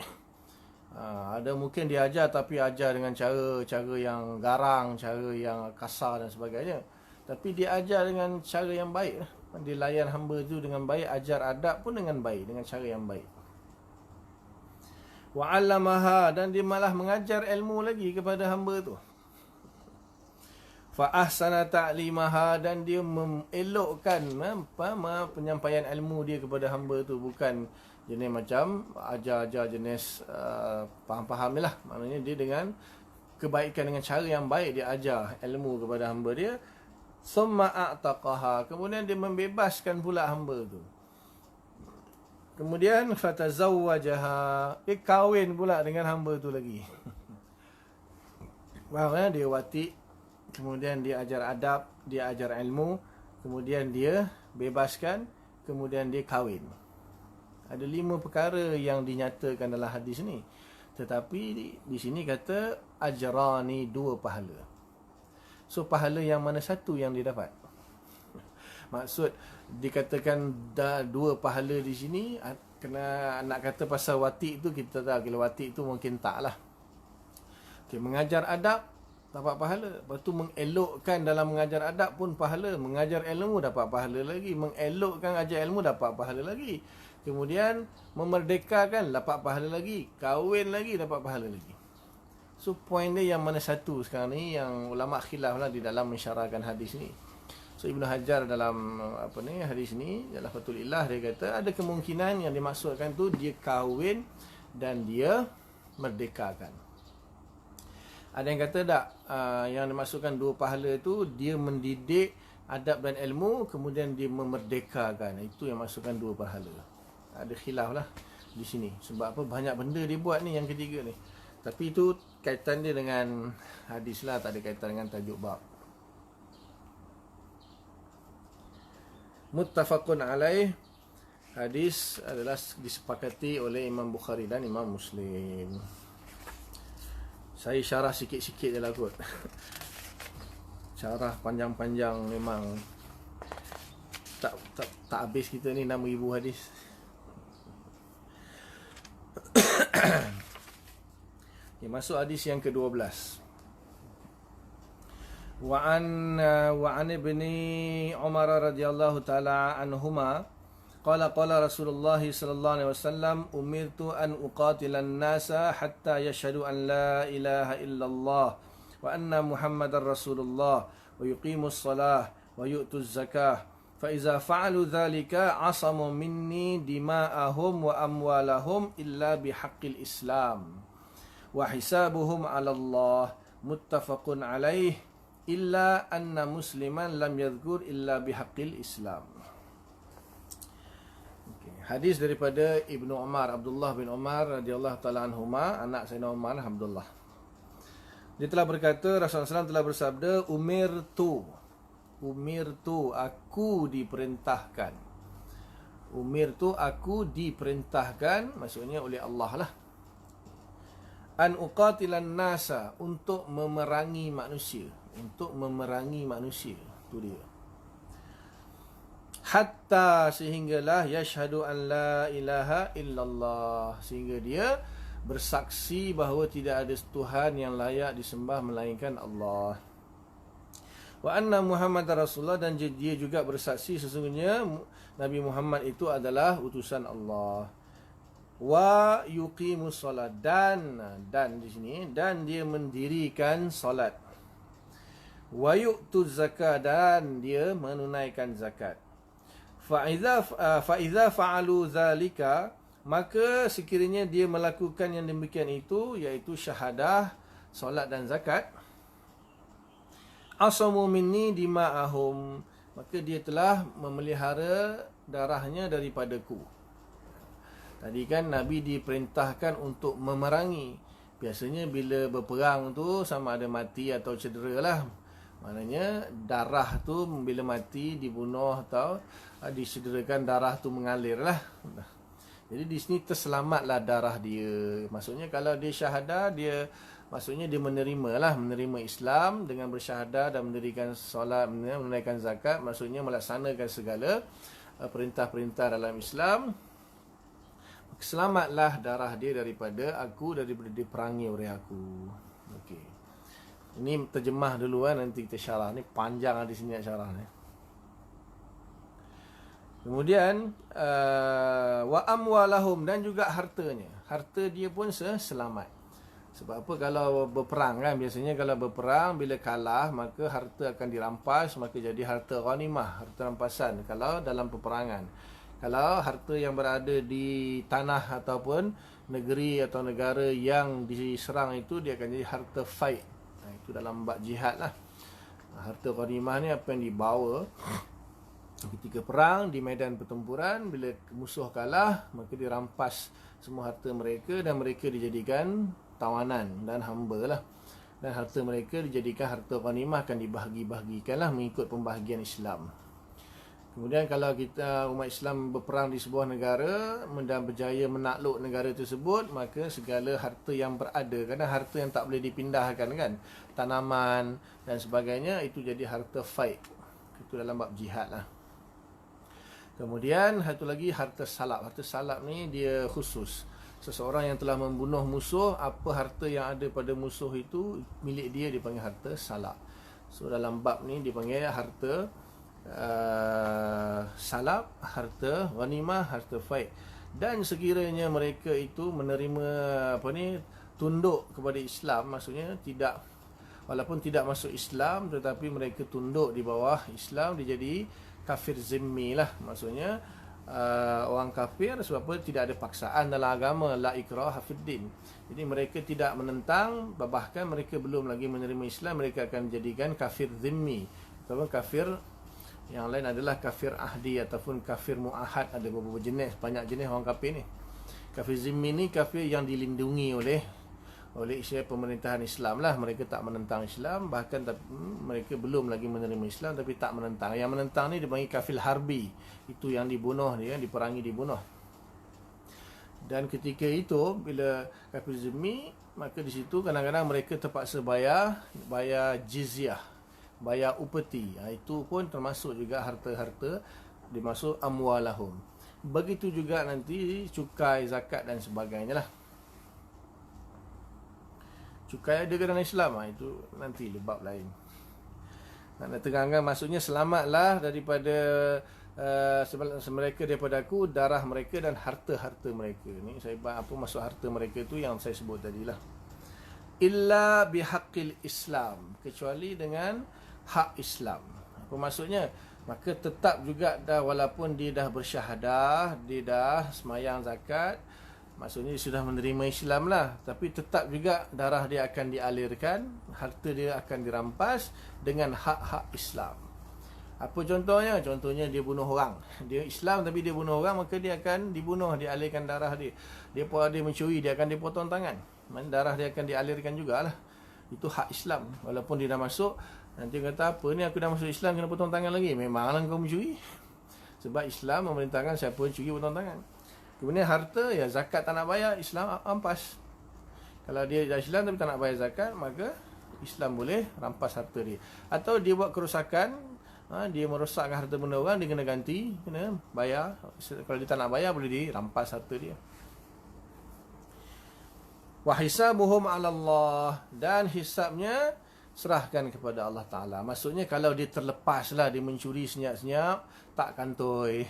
Ada mungkin dia ajar tapi ajar dengan cara yang garang, cara yang kasar dan sebagainya. Tapi dia ajar dengan cara yang baik. Dia layan hamba tu dengan baik, ajar adab pun dengan baik, dengan cara yang baik. Wa'allamaha, dan dia malah mengajar ilmu lagi kepada hamba tu. Fa'ahsana ta'limaha, dan dia mengelokkan penyampaian ilmu dia kepada hamba tu. Bukan jenis macam ajar jenis faham-faham lah. Maknanya dia dengan kebaikan, dengan cara yang baik dia ajar ilmu kepada hamba dia. Summa a'taqaha, kemudian dia membebaskan pula hamba tu. Kemudian fatazawwajaha, dia kahwin pula dengan hamba tu lagi. Dia watik, kemudian dia ajar adab, dia ajar ilmu, kemudian dia bebaskan, kemudian dia kahwin. Ada 5 perkara yang dinyatakan dalam hadis ni. Tetapi di sini kata ajrani, 2 pahala. So pahala yang mana satu yang dia dapat? Maksud dikatakan 2 pahala di sini, kena nak kata pasal watik tu, kita tahu kalau watik tu mungkin tak lah. Mengajar adab dapat pahala. Lepas tu mengelokkan dalam mengajar adab pun pahala. Mengajar ilmu dapat pahala lagi. Mengelokkan ajar ilmu dapat pahala lagi. Kemudian memerdekakan dapat pahala lagi. Kahwin lagi dapat pahala lagi. So point dia yang mana satu sekarang ni, yang ulama khilaf lah di dalam mensyarahkan hadis ni. So Ibn Hajar dalam hadis ni, dalam Fathul Ilah, dia kata ada kemungkinan yang dimaksudkan tu dia kahwin dan dia merdekakan. Ada yang kata tak, yang dimaksudkan 2 pahala tu dia mendidik adab dan ilmu, kemudian dia memerdekakan. Itu yang maksudkan 2 pahala. Ada khilaf lah di sini. Sebab apa? Banyak benda dia buat ni yang ketiga ni. Tapi itu kaitan dia dengan hadis lah, tak ada kaitan dengan tajuk bab. Muttafaqun alaih, hadis adalah disepakati oleh Imam Bukhari dan Imam Muslim. Saya syarah sikit-sikit je lah kot. Syarah panjang-panjang memang tak habis kita ni, 6,000 hadis. Masuk hadis yang ke-12. Wa'an ibni Umar radhiyallahu ta'ala anhuma qala Rasulullah sallallahu alaihi wasallam umirtu an uqatilan nasa hatta yashhadu an la ilaha illallah wa anna Muhammadar Rasulullah wa yuqimus salah wa yu'tuz zakah fa iza fa'alu dhalika asamu minni dima'ahum wa amwalahum illa bihaqqil Islam wa hisabuhum 'ala Allah. Muttafaqun alaih illa anna musliman lam yadhkur illa bihaqqil Islam. Hadis daripada Ibnu Umar, Abdullah bin Umar radhiyallahu taala anhuma, anak Sayyidina Umar Abdullah. Dia telah berkata, Rasulullah SAW telah bersabda, umirtu, aku diperintahkan. Umirtu, aku diperintahkan, maksudnya oleh Allah lah. An uqatilan nasa, untuk memerangi manusia. Itu dia. Hatta, sehinggalah yashhadu an la ilaha illallah, sehingga dia bersaksi bahawa tidak ada Tuhan yang layak disembah melainkan Allah. Wa anna Muhammad Rasulullah, dan dia juga bersaksi sesungguhnya Nabi Muhammad itu adalah utusan Allah. Wa yuqimus solat, dan di sini, dan dia mendirikan solat. Wa yu'tuz zakat, dan dia menunaikan zakat. Fa iza fa'alu zalika, maka sekiranya dia melakukan yang demikian itu, iaitu syahadah, solat dan zakat, asamu minni dima'ahum, maka dia telah memelihara darahnya daripadaku. Tadi kan Nabi diperintahkan untuk memerangi. Biasanya bila berperang tu sama ada mati atau cedera lah. Maknanya darah tu bila mati, dibunuh atau disederakan, darah tu mengalir lah. Jadi di sini terselamatlah darah dia. Maksudnya kalau dia syahadah, maksudnya dia menerima Islam dengan bersyahadah dan mendirikan solat, menunaikan zakat, maksudnya melaksanakan segala perintah-perintah dalam Islam. Selamatlah darah dia daripada diperangi oleh aku. Okey. Ini terjemah dulu kan, nanti kita syarah. Ni panjang di sini nak syarah ni. Kemudian wa amwalahum, dan juga hartanya. Harta dia pun selamat. Sebab apa? Kalau berperang kan, biasanya kalau berperang bila kalah maka harta akan dirampas, maka jadi harta ghanimah, harta rampasan kalau dalam peperangan. Kalau harta yang berada di tanah ataupun negeri atau negara yang diserang itu, dia akan jadi harta faid. Itu dalam bab jihad lah. Harta ghanimah ni apa yang dibawa ketika perang di medan pertempuran. Bila musuh kalah, maka dirampas semua harta mereka dan mereka dijadikan tawanan dan hamba lah. Dan harta mereka dijadikan harta ghanimah, akan dibahagi-bahagikan lah mengikut pembahagian Islam. Kemudian kalau kita umat Islam berperang di sebuah negara dan berjaya menakluk negara tersebut, maka segala harta yang berada, kadang harta yang tak boleh dipindahkan kan, tanaman dan sebagainya, itu jadi harta faid. Itu dalam bab jihad lah. Kemudian satu lagi harta salab. Harta salab ni dia khusus. Seseorang yang telah membunuh musuh, apa harta yang ada pada musuh itu milik dia, dipanggil harta salab. So dalam bab ni dipanggil harta salab, harta ghanimah, harta faid. Dan sekiranya mereka itu menerima tunduk kepada Islam, maksudnya tidak, walaupun tidak masuk Islam tetapi mereka tunduk di bawah Islam, dia jadi kafir zimmi lah. Maksudnya orang kafir sebab apa? Tidak ada paksaan dalam agama, la ikraha fiddin. Jadi mereka tidak menentang, bahkan mereka belum lagi menerima Islam, mereka akan jadikan kafir zimmi. Ataupun kafir yang lain adalah kafir ahdi ataupun kafir muahad. Ada beberapa jenis, banyak jenis orang kafir ni. Kafir zimmi ni kafir yang dilindungi oleh pemerintahan Islam lah. Mereka tak menentang Islam, bahkan mereka belum lagi menerima Islam tapi tak menentang. Yang menentang ni dipanggil kafir harbi. Itu yang dibunuh, dia diperangi, dibunuh. Dan ketika itu bila kafir zimmi, maka di situ kadang-kadang mereka terpaksa bayar jizyah, bayar upeti. Itu pun termasuk juga harta-harta, dimasuk amwalahum. Begitu juga nanti cukai, zakat dan sebagainya lah. Cukai ada ke dalam Islam? Itu nanti bab lain. Nak terangkan maksudnya selamatlah daripada mereka daripada aku, darah mereka dan harta-harta mereka. Ni saya apa maksud harta mereka tu yang saya sebut tadilah. Illa bihaqqil Islam, kecuali dengan hak Islam. Apa maksudnya? Maka tetap juga dah, walaupun dia dah bersyahadah, dia dah semayang zakat, maksudnya dia sudah menerima Islam lah, tapi tetap juga darah dia akan dialirkan, harta dia akan dirampas dengan hak-hak Islam. Apa contohnya? Contohnya dia bunuh orang. Dia Islam tapi dia bunuh orang, maka dia akan dibunuh, dialirkan darah dia. Dia mencuri, dia akan dipotong tangan. Darah dia akan dialirkan jugalah. Itu hak Islam. Walaupun dia dah masuk, nanti kata apa ni, aku dah masuk Islam kena potong tangan lagi. Memanglah kau mencuri. Sebab Islam memerintahkan siapa yang curi potong tangan. Kemudian harta, ya zakat tak nak bayar, Islam ampas. Kalau dia dah Islam tapi tak nak bayar zakat, maka Islam boleh rampas harta dia. Atau dia buat kerosakan, dia merosakkan harta benda orang, dia kena ganti, kena bayar. Kalau dia tak nak bayar, boleh dirampas harta dia. Wa hisabuhum 'ala Allah, dan hisabnya serahkan kepada Allah Ta'ala. Maksudnya kalau dia terlepas lah, dia mencuri senyap-senyap, tak kantoi.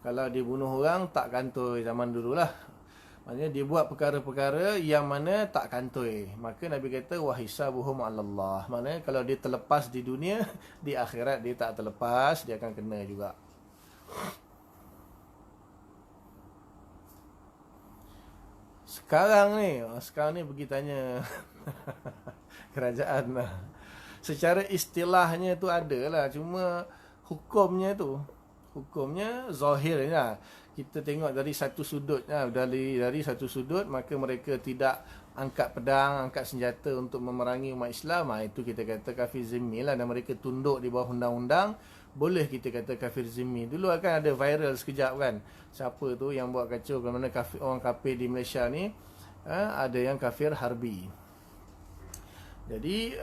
Kalau dia bunuh orang, tak kantoi zaman dulu lah. Maksudnya dia buat perkara-perkara yang mana tak kantoi. Maka Nabi kata, wahisabuhum 'ala Allah. Maknanya kalau dia terlepas di dunia, di akhirat dia tak terlepas, dia akan kena juga. Sekarang ni pergi tanya kerajaan lah. Secara istilahnya tu ada lah, cuma hukumnya zahir lah. Kita tengok dari satu sudut lah. Dari satu sudut, maka mereka tidak angkat pedang, angkat senjata untuk memerangi umat Islam. Itu kita kata kafir zimmi lah. Dan mereka tunduk di bawah undang-undang, boleh kita kata kafir zimmi. Dulu akan ada viral sekejap kan, siapa tu yang buat kacau bagaimana orang kafir di Malaysia ni, ada yang kafir harbi. Jadi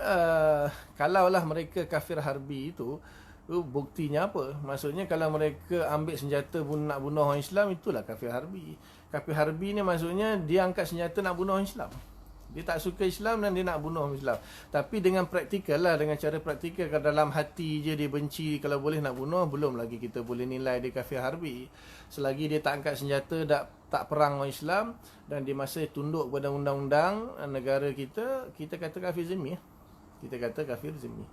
kalaulah mereka kafir harbi itu buktinya apa? Maksudnya kalau mereka ambil senjata nak bunuh orang Islam, itulah kafir harbi. Kafir harbi ni maksudnya dia angkat senjata nak bunuh orang Islam. Dia tak suka Islam dan dia nak bunuh orang Islam. Tapi dengan praktikal lah, dengan cara praktikal, kalau dalam hati je dia benci, kalau boleh nak bunuh, belum lagi kita boleh nilai dia kafir harbi. Selagi dia tak angkat senjata, tak perang orang Islam, dan dia masih tunduk kepada undang-undang negara kita kata kafir zimmi. Kita kata kafir zimmi.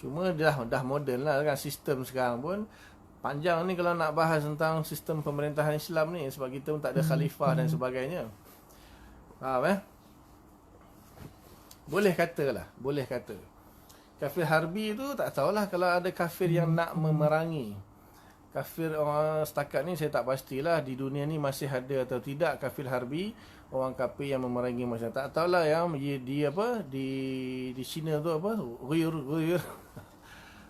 Cuma dah moden lah kan sistem sekarang pun. Panjang ni kalau nak bahas tentang sistem pemerintahan Islam ni, sebab kita pun tak ada khalifah dan sebagainya. Faham Boleh kata kafir harbi tu tak tahulah kalau ada kafir yang nak memerangi. Kafir orang setakat ni saya tak pastilah di dunia ni masih ada atau tidak kafir harbi, orang kafir yang memerangi masyarakat. Tak tahulah yang di China tu apa, Uyghur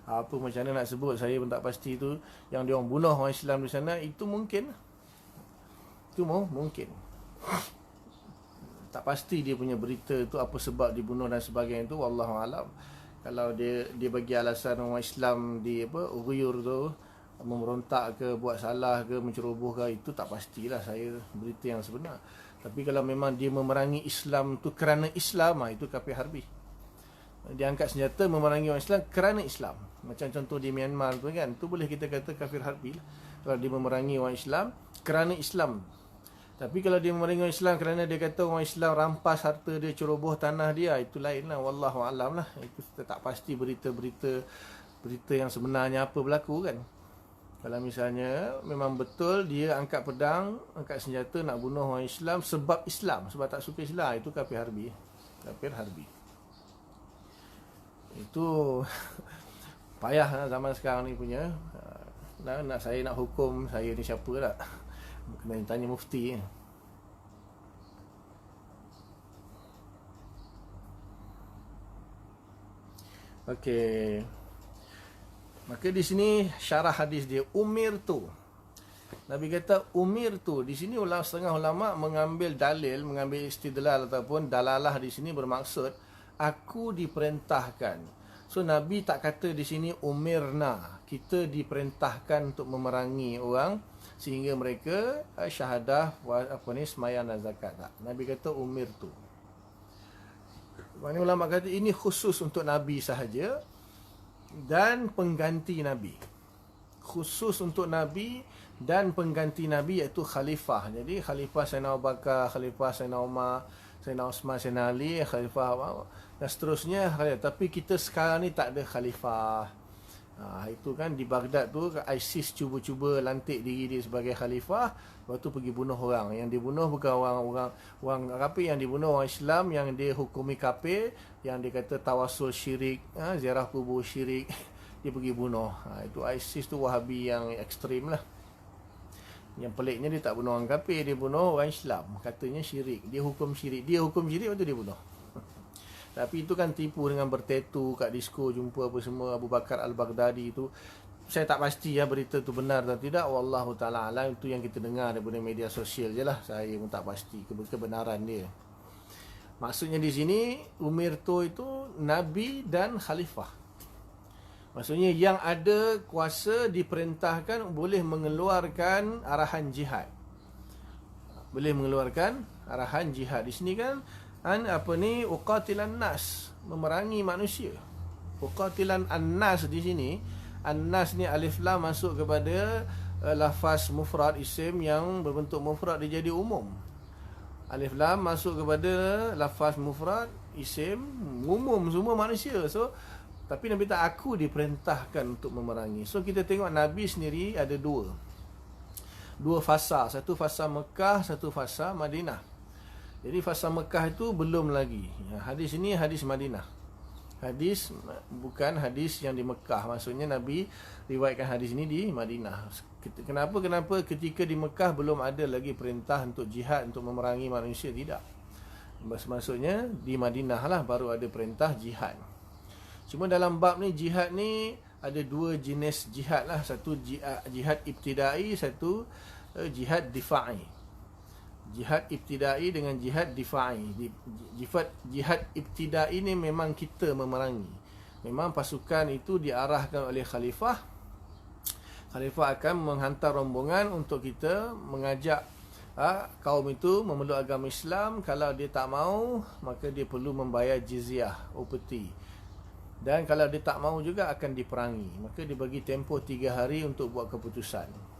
apa macam mana nak sebut, saya pun tak pasti tu, yang dia orang bunuh orang Islam di sana, itu mungkin. Tak pasti dia punya berita tu apa sebab dibunuh dan sebagainya tu, wallahu alam. Kalau dia bagi alasan orang Islam di Uyghur tu memberontak ke, buat salah ke, menceroboh ke, itu tak pastilah saya berita yang sebenar. Tapi kalau memang dia memerangi Islam tu kerana Islam, itu kafir harbi. Dia angkat senjata memerangi orang Islam kerana Islam. Macam contoh di Myanmar tu kan, tu boleh kita kata kafir harbi lah. Kalau dia memerangi orang Islam kerana Islam. Tapi kalau dia memerangi orang Islam kerana dia kata orang Islam rampas harta dia, ceroboh tanah dia, itu lain lah, wallahu alam lah. Itu kita tak pasti berita yang sebenarnya apa berlaku kan. Kalau misalnya memang betul dia angkat pedang, angkat senjata nak bunuh orang Islam sebab Islam, sebab tak suka Islam, itu kafir harbi. Kafir harbi. Itu payah lah zaman sekarang ni punya. Nak saya nak hukum, saya ni siapa tak? Kena tanya mufti. Okey. Maka di sini syarah hadis dia, umir tu. Nabi kata umir tu. Di sini setengah ulama mengambil dalil, mengambil istidlal ataupun dalalah di sini bermaksud aku diperintahkan. So Nabi tak kata di sini umirna, kita diperintahkan untuk memerangi orang sehingga mereka syahadah, sembahyang dan zakat. Tak. Nabi kata umir tu. Maknanya ulama kata ini khusus untuk Nabi sahaja dan pengganti Nabi. Khusus untuk Nabi dan pengganti Nabi, iaitu khalifah. Jadi khalifah Sayyidina Abu Bakar, khalifah Sayyidina Umar, Sayyidina Osman, Sayyidina Ali, khalifah dan seterusnya. Tapi kita sekarang ni tak ada khalifah. Itu kan di Baghdad tu ISIS cuba-cuba lantik diri dia sebagai khalifah, lepas tu pergi bunuh orang. Yang dibunuh bukan orang kafir, yang dibunuh orang Islam yang dia hukumi kafir, yang dia kata tawasul syirik, ziarah kubur syirik, dia pergi bunuh. Itu ISIS tu Wahabi yang ekstrim lah. Yang peliknya dia tak bunuh orang kafir, dia bunuh orang Islam, katanya syirik, dia hukum syirik, lepas tu dia bunuh. Tapi itu kan tipu dengan bertatu kat disko, jumpa apa semua, Abu Bakar Al-Baghdadi itu. Saya tak pasti berita tu benar atau tidak, wallahu ta'ala alam. Itu yang kita dengar daripada media sosial je lah. Saya pun tak pasti kebenaran dia. Maksudnya di sini umirtu itu Nabi dan Khalifah. Maksudnya yang ada kuasa diperintahkan boleh mengeluarkan arahan jihad. Boleh mengeluarkan arahan jihad. Di sini kan uqatilan nas, memerangi manusia. Uqatilan an-nas di sini, an-nas ni alif lam masuk kepada lafaz mufrad isim yang berbentuk mufrad dia jadi umum. Alif lam masuk kepada lafaz mufrad isim umum, semua manusia. So tapi Nabi tak aku diperintahkan untuk memerangi. So kita tengok Nabi sendiri ada dua fasa, satu fasa Mekah, satu fasa Madinah. Jadi fasa Mekah itu belum lagi. Hadis ini hadis Madinah. Hadis bukan hadis yang di Mekah. Maksudnya Nabi riwayatkan hadis ini di Madinah. Kenapa ketika di Mekah belum ada lagi perintah untuk jihad, untuk memerangi manusia? Tidak. Maksudnya di Madinah lah baru ada perintah jihad. Cuma dalam bab ni, jihad ni ada dua jenis jihad lah. Satu jihad ibtidai, satu jihad difa'i. Jihad ibtidai dengan jihad difa'i. Jihad ibtidai ni memang kita memerangi. Memang pasukan itu diarahkan oleh khalifah. Khalifah akan menghantar rombongan untuk kita mengajak kaum itu memeluk agama Islam. Kalau dia tak mau, maka dia perlu membayar jizyah, upeti. Dan kalau dia tak mau juga akan diperangi. Maka dia bagi tempoh 3 hari untuk buat keputusan.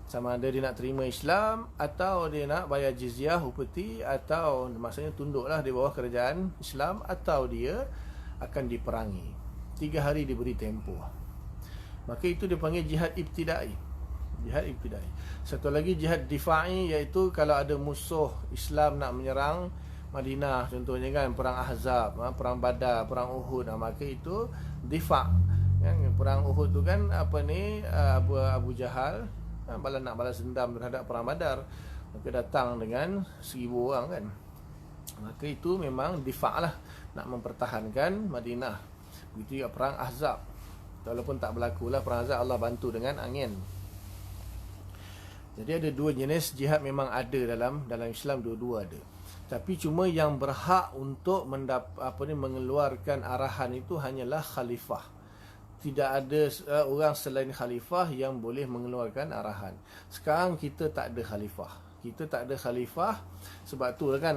Sama ada dia nak terima Islam, atau dia nak bayar jizyah, upeti, atau maksudnya tunduklah di bawah kerajaan Islam, atau dia akan diperangi. 3 hari diberi tempoh. Maka itu dipanggil jihad ibtidai. Jihad ibtidai. Satu lagi jihad difa'i, iaitu kalau ada musuh Islam nak menyerang Madinah, contohnya kan perang Ahzab, perang Badar, perang Uhud, maka itu difa'. Perang Uhud tu kan Abu Jahal nak balas dendam terhadap perang Badar, maka datang dengan 1000 orang kan. Maka itu memang difa' lah, nak mempertahankan Madinah. Begitu juga perang Ahzab. Walaupun tak berlaku lah perang Ahzab, Allah bantu dengan angin. Jadi ada dua jenis jihad memang ada dalam Islam, dua-dua ada. Tapi cuma yang berhak untuk mengeluarkan arahan itu hanyalah khalifah. Tidak ada orang selain khalifah yang boleh mengeluarkan arahan. Sekarang kita tak ada khalifah. Kita tak ada khalifah. Sebab tu kan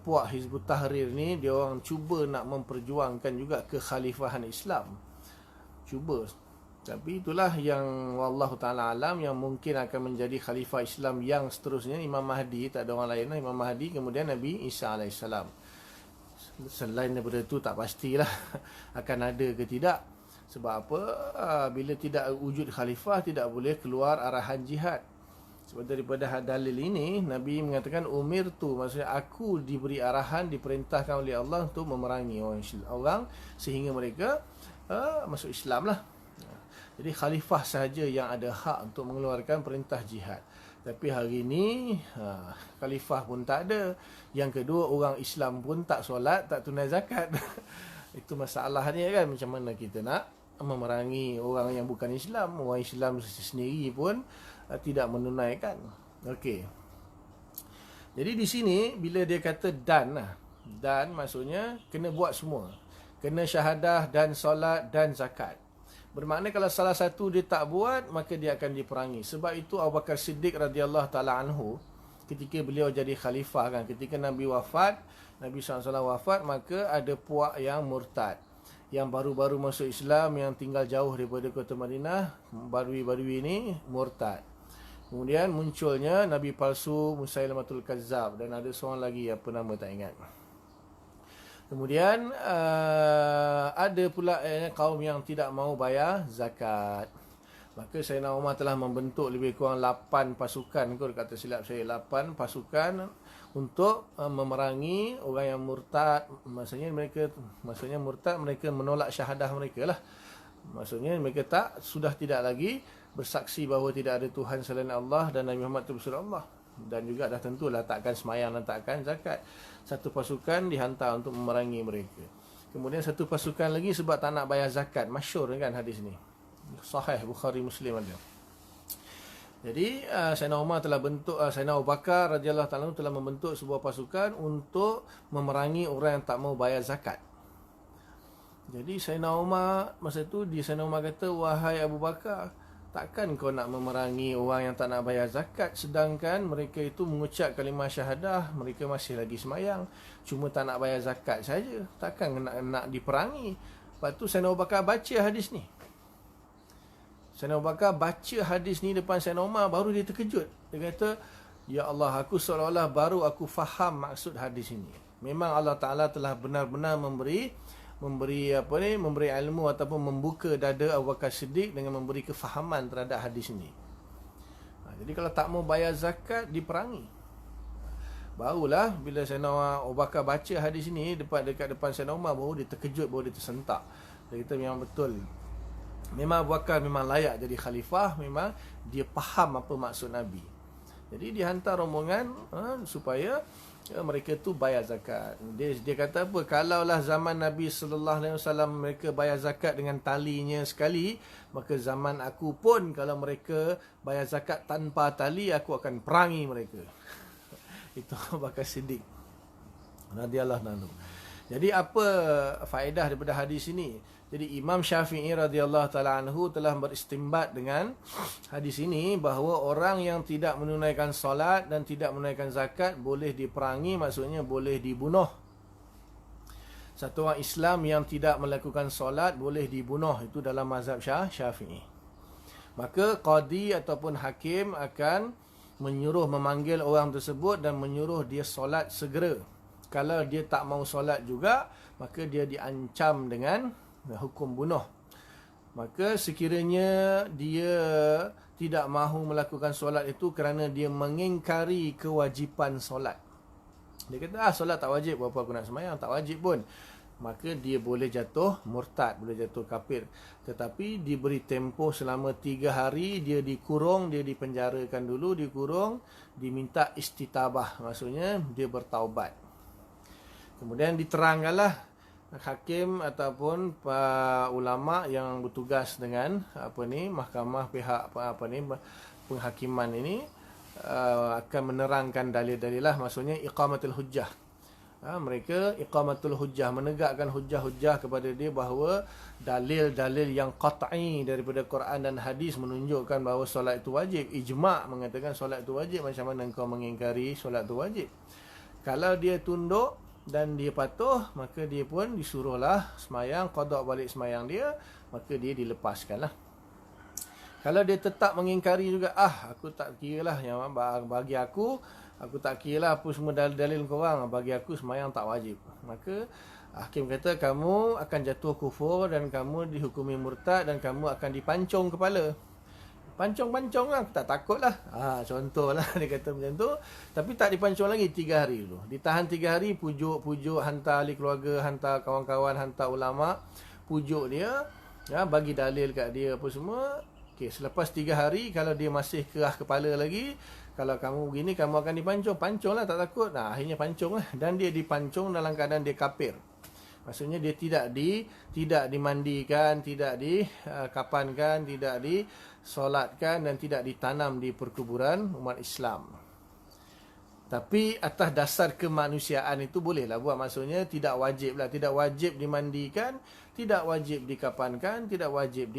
puak Hizbut Tahrir ni, dia orang cuba nak memperjuangkan juga kekhalifahan Islam. Cuba. Tapi itulah yang wallahu ta'ala alam, yang mungkin akan menjadi khalifah Islam yang seterusnya Imam Mahdi. Tak ada orang lain lah, Imam Mahdi, kemudian Nabi Isa AS. Selain daripada itu tak pastilah akan ada ke tidak. Sebab apa? Bila tidak wujud khalifah, tidak boleh keluar arahan jihad. Sebab daripada dalil ini, Nabi mengatakan umirtu, maksudnya aku diberi arahan, diperintahkan oleh Allah untuk memerangi orang sehingga mereka masuk Islam lah. Jadi khalifah sahaja yang ada hak untuk mengeluarkan perintah jihad. Tapi hari ini khalifah pun tak ada. Yang kedua, orang Islam pun tak solat, tak tunai zakat. Itu masalahnya kan. Macam mana kita nak memerangi orang yang bukan Islam? Orang Islam sendiri pun tidak menunaikan. Okey. Jadi di sini bila dia kata dan maksudnya kena buat semua. Kena syahadah dan solat dan zakat. Bermakna kalau salah satu dia tak buat, maka dia akan diperangi. Sebab itu Abu Bakar Siddiq radhiyallahu taala anhu, ketika beliau jadi khalifah kan, ketika Nabi wafat, Nabi SAW wafat, maka ada puak yang murtad, yang baru-baru masuk Islam, yang tinggal jauh daripada kota Madinah, badui-badui ini murtad. Kemudian munculnya Nabi palsu Musailamatul Kazzab, dan ada seorang lagi apa nama tak ingat. Kemudian ada pula kaum yang tidak mau bayar zakat. Maka Sayyidina Umar telah membentuk lebih kurang 8 pasukan, kot kata silap saya, 8 pasukan untuk memerangi orang yang murtad. Maksudnya murtad, mereka menolak syahadah mereka lah. Maksudnya mereka sudah tidak lagi bersaksi bahawa tidak ada Tuhan selain Allah dan Nabi Muhammad itu Rasulullah. Dan juga dah tentulah takkan semayang dan takkan zakat. Satu pasukan dihantar untuk memerangi mereka. Kemudian satu pasukan lagi sebab tak nak bayar zakat. Masyhur kan hadis ni, Sahih Bukhari Muslim ada. Jadi Sayyidina Umar telah bentuk, Sayyidina Abu Bakar radhiyallahu ta'ala telah membentuk sebuah pasukan untuk memerangi orang yang tak mau bayar zakat. Jadi Sayyidina Umar masa tu, Sayyidina Umar kata, wahai Abu Bakar, Takkan kau nak memerangi orang yang tak nak bayar zakat, sedangkan mereka itu mengucap kalimah syahadah, mereka masih lagi semayang, cuma tak nak bayar zakat saja. Takkan nak diperangi. Lepas tu Sayyidina Abu Bakar baca hadis ni. Sayyidina Abu Bakar baca hadis ni depan Sayyidina Umar, baru dia terkejut. Dia kata, ya Allah, aku seolah-olah baru aku faham maksud hadis ini. Memang Allah Ta'ala telah benar-benar memberi ilmu ataupun membuka dada Abu Bakar Siddiq dengan memberi kefahaman terhadap hadis ini. Jadi kalau tak mau bayar zakat, diperangi. Barulah bila Sayyidina Abu Bakar baca hadis ini dekat depan Sayyidina Umar, baru dia terkejut, baru dia tersentak. Dia kata memang betul. Memang Abu Bakar memang layak jadi khalifah, memang dia faham apa maksud Nabi. Jadi dihantar rombongan supaya mereka tu bayar zakat. Dia kata apa? Kalaulah zaman Nabi sallallahu alaihi wasallam mereka bayar zakat dengan talinya sekali, maka zaman aku pun kalau mereka bayar zakat tanpa tali, aku akan perangi mereka. Itu Abu Bakar Siddiq radhiyallahu anhu. Jadi apa faedah daripada hadis ini? Jadi Imam Syafi'i radhiyallahu taala anhu telah beristimbat dengan hadis ini bahawa orang yang tidak menunaikan solat dan tidak menunaikan zakat boleh diperangi, maksudnya boleh dibunuh. Satu orang Islam yang tidak melakukan solat boleh dibunuh, itu dalam mazhab Syafi'i. Maka qadi ataupun hakim akan menyuruh memanggil orang tersebut dan menyuruh dia solat segera. Kalau dia tak mau solat juga, maka dia diancam dengan hukum bunuh. Maka sekiranya dia tidak mahu melakukan solat itu kerana dia mengingkari kewajipan solat, dia kata solat tak wajib, berapa aku nak sembahyang, tak wajib pun, maka dia boleh jatuh murtad, boleh jatuh kafir. Tetapi diberi tempoh selama 3 hari, dia dikurung, dia dipenjarakan dulu, dikurung, diminta istitabah, maksudnya dia bertaubat. Kemudian diterangkanlah hakim ataupun ulama yang bertugas dengan mahkamah pihak penghakiman ini akan menerangkan dalil-dalil lah, maksudnya iqamatul hujjah. Mereka iqamatul hujjah, menegakkan hujjah-hujjah kepada dia bahawa dalil-dalil yang qat'i daripada Quran dan hadis menunjukkan bahawa solat itu wajib. Ijma' mengatakan solat itu wajib, macam mana engkau mengingkari solat itu wajib? Kalau dia tunduk dan dia patuh, maka dia pun disuruhlah semayang, qada balik semayang dia, maka dia dilepaskanlah. Kalau dia tetap mengingkari juga, aku tak kira lah, yang bagi aku tak kira lah apa semua dalil-dalil korang, bagi aku semayang tak wajib, maka hakim kata kamu akan jatuh kufur dan kamu dihukumi murtad dan kamu akan dipancung kepala. Pancung-pancung lah, tak takut lah. Contohlah dia kata macam tu. Tapi tak dipancung lagi 3 hari dulu. Ditahan 3 hari, pujuk-pujuk, hantar ahli keluarga, hantar kawan-kawan, hantar ulama, pujuk dia, bagi dalil kat dia apa semua. Okey, selepas 3 hari, kalau dia masih kerah kepala lagi, kalau kamu begini, kamu akan dipancung. Pancung lah, tak takut. Akhirnya pancung lah. Dan dia dipancung dalam keadaan dia kafir. Maksudnya dia tidak dimandikan, tidak dikapankan, tidak disolatkan dan tidak ditanam di perkuburan umat Islam. Tapi atas dasar kemanusiaan itu bolehlah buat, maksudnya tidak wajib lah, tidak wajib dimandikan, tidak wajib dikapankan, tidak wajib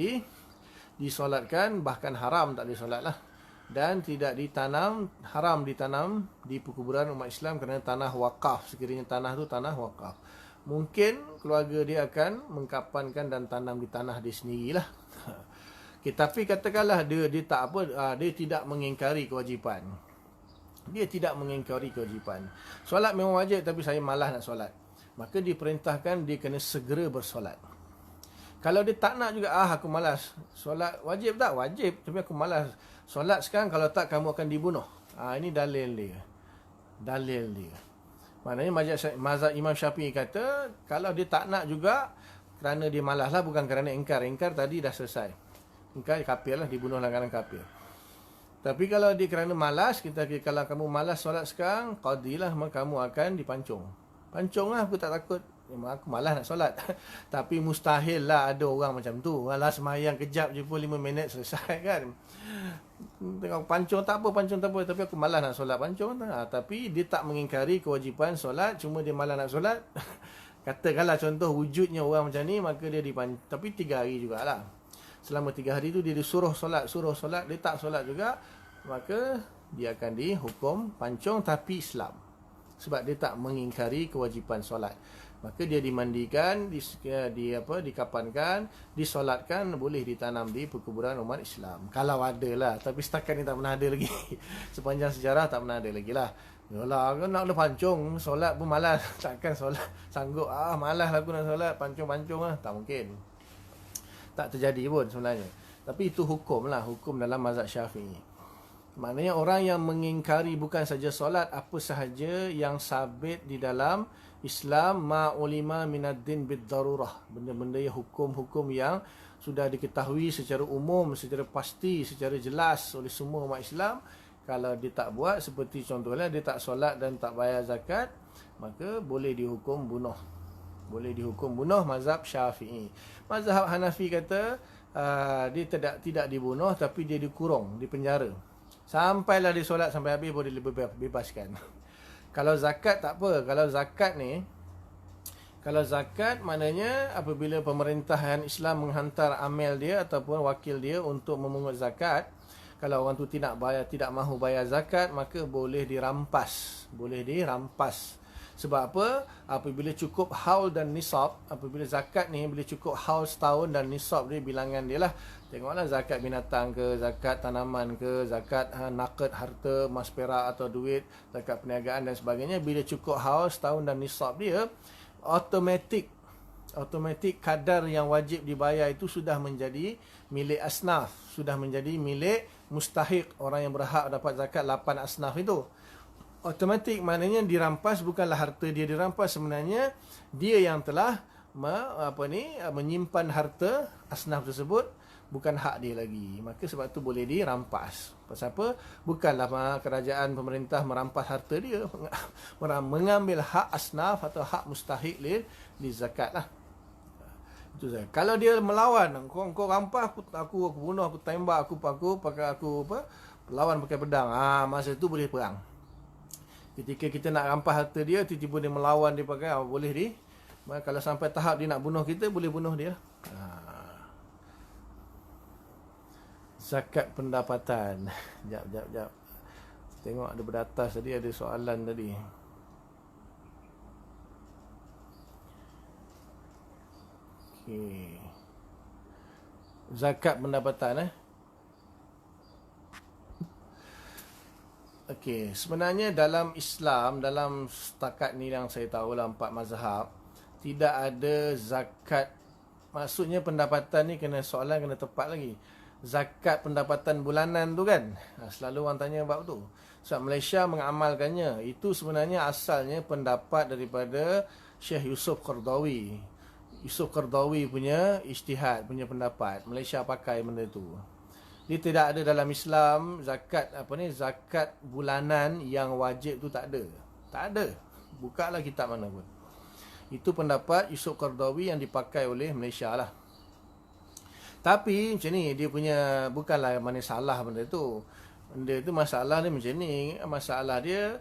disolatkan, bahkan haram tak disolat lah. Dan tidak ditanam, haram ditanam di perkuburan umat Islam kerana tanah wakaf, sekiranya tanah tu tanah wakaf. Mungkin keluarga dia akan mengkapankan dan tanam di tanah dia sendirilah. Okay, tapi katakanlah dia tak apa, dia tidak mengingkari kewajipan. Dia tidak mengingkari kewajipan. Solat memang wajib tapi saya malas nak solat. Maka diperintahkan dia kena segera bersolat. Kalau dia tak nak juga, aku malas. Solat wajib tak? Wajib, tapi aku malas. Solat sekarang, kalau tak kamu akan dibunuh. Ini dalil dia. Dalil dia. Maknanya mazhab Imam Syafi'i kata, kalau dia tak nak juga, kerana dia malas lah, bukan kerana ingkar. Ingkar tadi dah selesai. Ingkar kafir lah, dibunuh dalam keadaan kafir. Tapi kalau dia kerana malas, kalau kamu malas solat sekarang, qadilah, maka kamu akan dipancung. Pancung lah, aku tak takut. Memang aku malas nak solat. Tapi mustahil lah ada orang macam tu. Alah semayang kejap je pun 5 minit selesai kan. Tengok pancung tak apa, tapi aku malas nak solat, pancung. Tapi dia tak mengingkari kewajipan solat, cuma dia malas nak solat. Katakanlah contoh wujudnya orang macam ni, maka dia dipancung. Tapi 3 hari jugalah. selama 3 hari tu dia disuruh solat, dia tak solat juga, maka dia akan dihukum pancung tapi Islam. Sebab dia tak mengingkari kewajipan solat. Maka dia dimandikan, dikapankan, disolatkan, boleh ditanam di perkuburan umat Islam. Kalau ada lah. Tapi setakat ni tak pernah ada lagi. Sepanjang sejarah tak pernah ada lagi lah. Yalah, aku nak pancung, solat pun malas. Takkan solat sanggup. Malas aku nak solat, pancung-pancung lah. Tak mungkin. Tak terjadi pun sebenarnya. Tapi itu hukum lah. Hukum dalam mazhab Syafi'i. Maknanya orang yang mengingkari bukan saja solat, apa sahaja yang sabit di dalam Islam, ma'ulima minaddin bid-darurah. Benda-benda yang hukum-hukum yang sudah diketahui secara umum, secara pasti, secara jelas oleh semua umat Islam. Kalau dia tak buat, seperti contohnya dia tak solat dan tak bayar zakat, maka boleh dihukum bunuh. Boleh dihukum bunuh mazhab Syafi'i. Mazhab Hanafi kata dia tidak dibunuh, tapi dia dikurung, dipenjara. Sampailah dia solat sampai habis boleh bebaskan. Kalau zakat tak apa. Kalau zakat maknanya apabila pemerintahan Islam menghantar amil dia ataupun wakil dia untuk memungut zakat, kalau orang tu tidak mahu bayar zakat, maka boleh dirampas. Sebab apa? Apabila cukup haul dan nisab, apabila zakat ni bila cukup haul setahun dan nisab dia, bilangan dia lah. Tengoklah zakat binatang ke, zakat tanaman ke, zakat naqd harta, emas perak atau duit, zakat perniagaan dan sebagainya. Bila cukup haul setahun dan nisab dia, automatik kadar yang wajib dibayar itu sudah menjadi milik asnaf, sudah menjadi milik mustahik, orang yang berhak dapat zakat 8 asnaf itu. Automatik maknanya dirampas, bukanlah harta dia dirampas, sebenarnya dia yang telah menyimpan harta asnaf tersebut, bukan hak dia lagi. Maka sebab tu boleh dirampas. Pasal apa? Bukanlah kerajaan pemerintah merampas harta dia, mengambil hak asnaf atau hak mustahik li zakat lah. Itu saja. Kalau dia melawan, kau rampas, aku bunuh, aku tembak, aku lawan pakai pedang. Masa tu boleh perang. Ketika kita nak rampas harta dia, tiba-tiba dia melawan, dia pakai, boleh kalau sampai tahap dia nak bunuh kita, boleh bunuh dia. Zakat pendapatan. Jap. Tengok ada beratas tadi, ada soalan tadi. Okey. Zakat pendapatan Okey, sebenarnya dalam Islam, dalam setakat ni yang saya tahu lah 4 mazhab, tidak ada zakat. Maksudnya pendapatan ni soalan kena tepat lagi. Zakat pendapatan bulanan tu kan, selalu orang tanya bab tu. Sebab Malaysia mengamalkannya. Itu sebenarnya asalnya pendapat daripada Syekh Yusuf Qardawi. Yusuf Qardawi punya ijtihad, punya pendapat. Malaysia pakai benda tu. Dia tidak ada dalam Islam zakat zakat bulanan yang wajib tu tak ada. Tak ada. Bukalah kitab mana pun. Itu pendapat Yusuf Qardawi yang dipakai oleh Malaysia lah. Tapi macam ni, dia punya bukanlah mana salah benda tu. Benda tu masalah dia macam ni. Masalah dia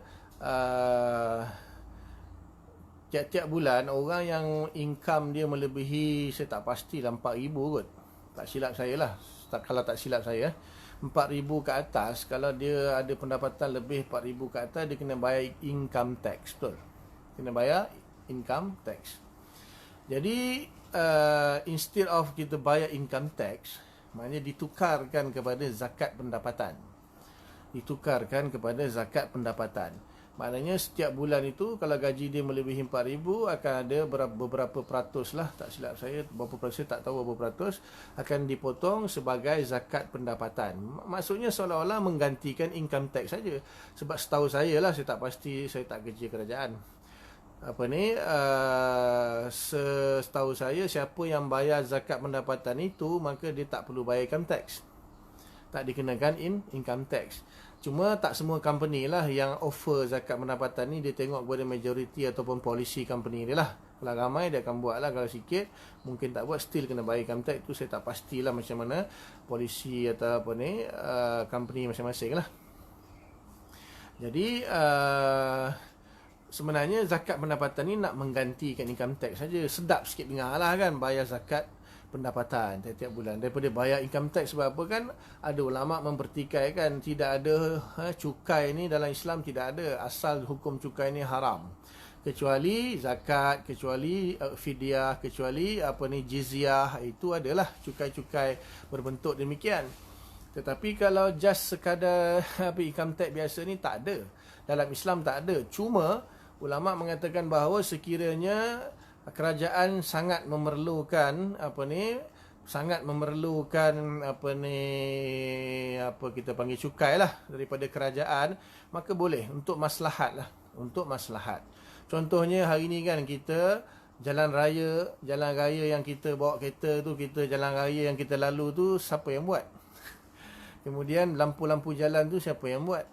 tiap-tiap bulan orang yang income dia melebihi, saya tak pastilah 4,000 kot. Tak silap saya lah. Kalau tak silap saya, 4,000 ke atas, kalau dia ada pendapatan lebih 4,000 ke atas, dia kena bayar income tax. Betul? Kena bayar income tax. Jadi instead of kita bayar income tax, maknanya ditukarkan kepada zakat pendapatan. Maknanya setiap bulan itu, kalau gaji dia melebihi 4,000, akan ada beberapa peratus lah, tak silap saya, berapa peratus, saya tak tahu berapa peratus, akan dipotong sebagai zakat pendapatan. Maksudnya seolah-olah menggantikan income tax saja. Sebab setahu saya lah, saya tak pasti, saya tak kerja kerajaan. Setahu saya, siapa yang bayar zakat pendapatan itu, maka dia tak perlu bayar income tax. Tak dikenakan income tax. Cuma tak semua company lah yang offer zakat pendapatan ni, dia tengok kepada majoriti ataupun policy company dia lah. Kalau ramai dia akan buat lah, kalau sikit mungkin tak buat, still kena bayar income tax. Itu saya tak pastilah macam mana polisi atau company masing-masing lah. Jadi sebenarnya zakat pendapatan ni nak menggantikan income tax saja. Sedap sikit dengar lah kan, bayar zakat pendapatan tiap-tiap bulan daripada bayar income tax. Sebab apa kan, ada ulama mempertikaikan tidak ada cukai ni dalam Islam, tidak ada, asal hukum cukai ni haram, kecuali zakat, kecuali fidyah, kecuali jizyah, itu adalah cukai-cukai berbentuk demikian. Tetapi kalau just sekadar income tax biasa ni, tak ada dalam Islam, tak ada. Cuma ulama mengatakan bahawa sekiranya kerajaan sangat memerlukan kita panggil cukai lah daripada kerajaan, maka boleh untuk maslahat lah, untuk maslahat. Contohnya hari ni kan, kita jalan raya yang kita bawa kereta tu, jalan raya yang kita lalu tu, siapa yang buat? Kemudian lampu-lampu jalan tu siapa yang buat?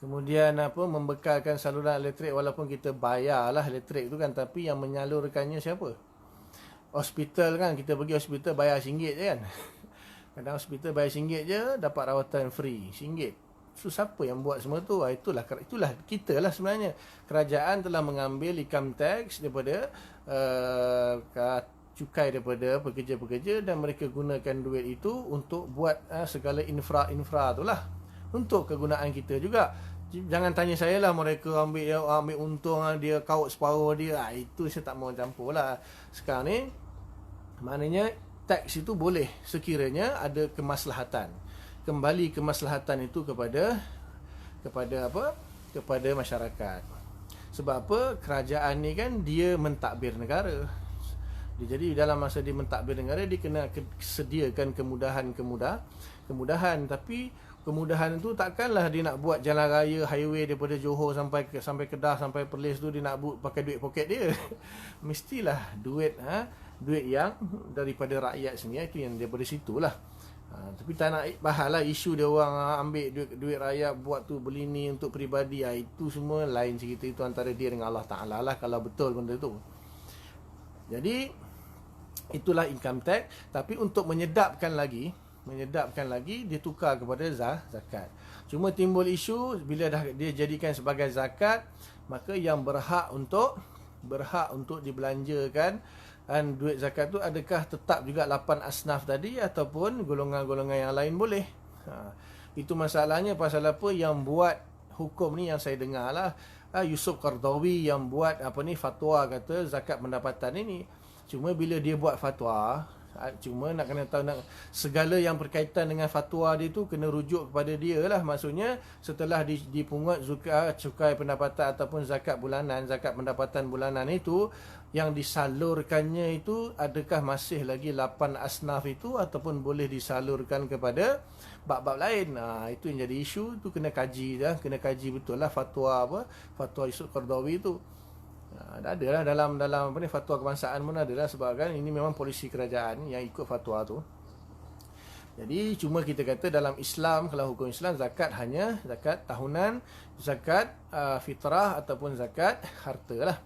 Kemudian membekalkan saluran elektrik, walaupun kita bayarlah elektrik tu kan, tapi yang menyalurkannya siapa? Hospital kan, kita pergi hospital bayar RM1 je kan. Kadang hospital bayar RM1 je, dapat rawatan free RM1. So siapa yang buat semua tu? Itulah kita lah sebenarnya. Kerajaan telah mengambil income tax daripada cukai daripada pekerja-pekerja, dan mereka gunakan duit itu untuk buat segala infra tu lah, untuk kegunaan kita juga. Jangan tanya saya lah, mereka ambil untung, dia kaut separuh dia. Itu saya tak mau campur lah. Sekarang ni maknanya tax itu boleh sekiranya ada kemaslahatan. Kembali kemaslahatan itu kepada masyarakat. Sebab apa? Kerajaan ni kan dia mentadbir negara. Jadi dalam masa dia mentadbir negara, dia kena sediakan kemudahan. Tapi kemudahan itu takkanlah dia nak buat jalan raya, highway daripada Johor sampai Kedah, sampai Perlis tu dia nak buat pakai duit poket dia. Mestilah duit yang daripada rakyat sendiri, itu yang daripada situlah. Tapi tak nak bahas lah isu dia orang ambil duit rakyat buat tu, beli ni untuk peribadi. Itu semua lain cerita, itu antara dia dengan Allah Ta'ala lah, kalau betul benda tu. Jadi itulah income tax. Tapi untuk menyedapkan lagi, dia tukar kepada zakat. Cuma timbul isu, bila dah dia jadikan sebagai zakat, maka yang berhak untuk dibelanjakan dan duit zakat tu, adakah tetap juga 8 asnaf tadi ataupun golongan-golongan yang lain boleh? Itu masalahnya. Pasal apa yang buat hukum ni, yang saya dengar lah, Yusuf Qaradawi yang buat fatwa kata zakat pendapatan ini. Cuma bila dia buat fatwa, cuma nak kena tahu, segala yang berkaitan dengan fatwa dia tu kena rujuk kepada dia lah. Maksudnya setelah dipungut cukai pendapatan ataupun zakat pendapatan bulanan itu, yang disalurkannya itu adakah masih lagi 8 asnaf itu, ataupun boleh disalurkan kepada bab-bab lain. Itu yang jadi isu. Itu kena kaji betul lah fatwa Yusuf Qaradawi tu. Ada lah dalam fatwa kebangsaan pun ada lah, sebab kan ini memang polisi kerajaan yang ikut fatwa tu. Jadi cuma kita kata dalam Islam, kalau hukum Islam, zakat hanya zakat tahunan, zakat fitrah ataupun zakat harta lah.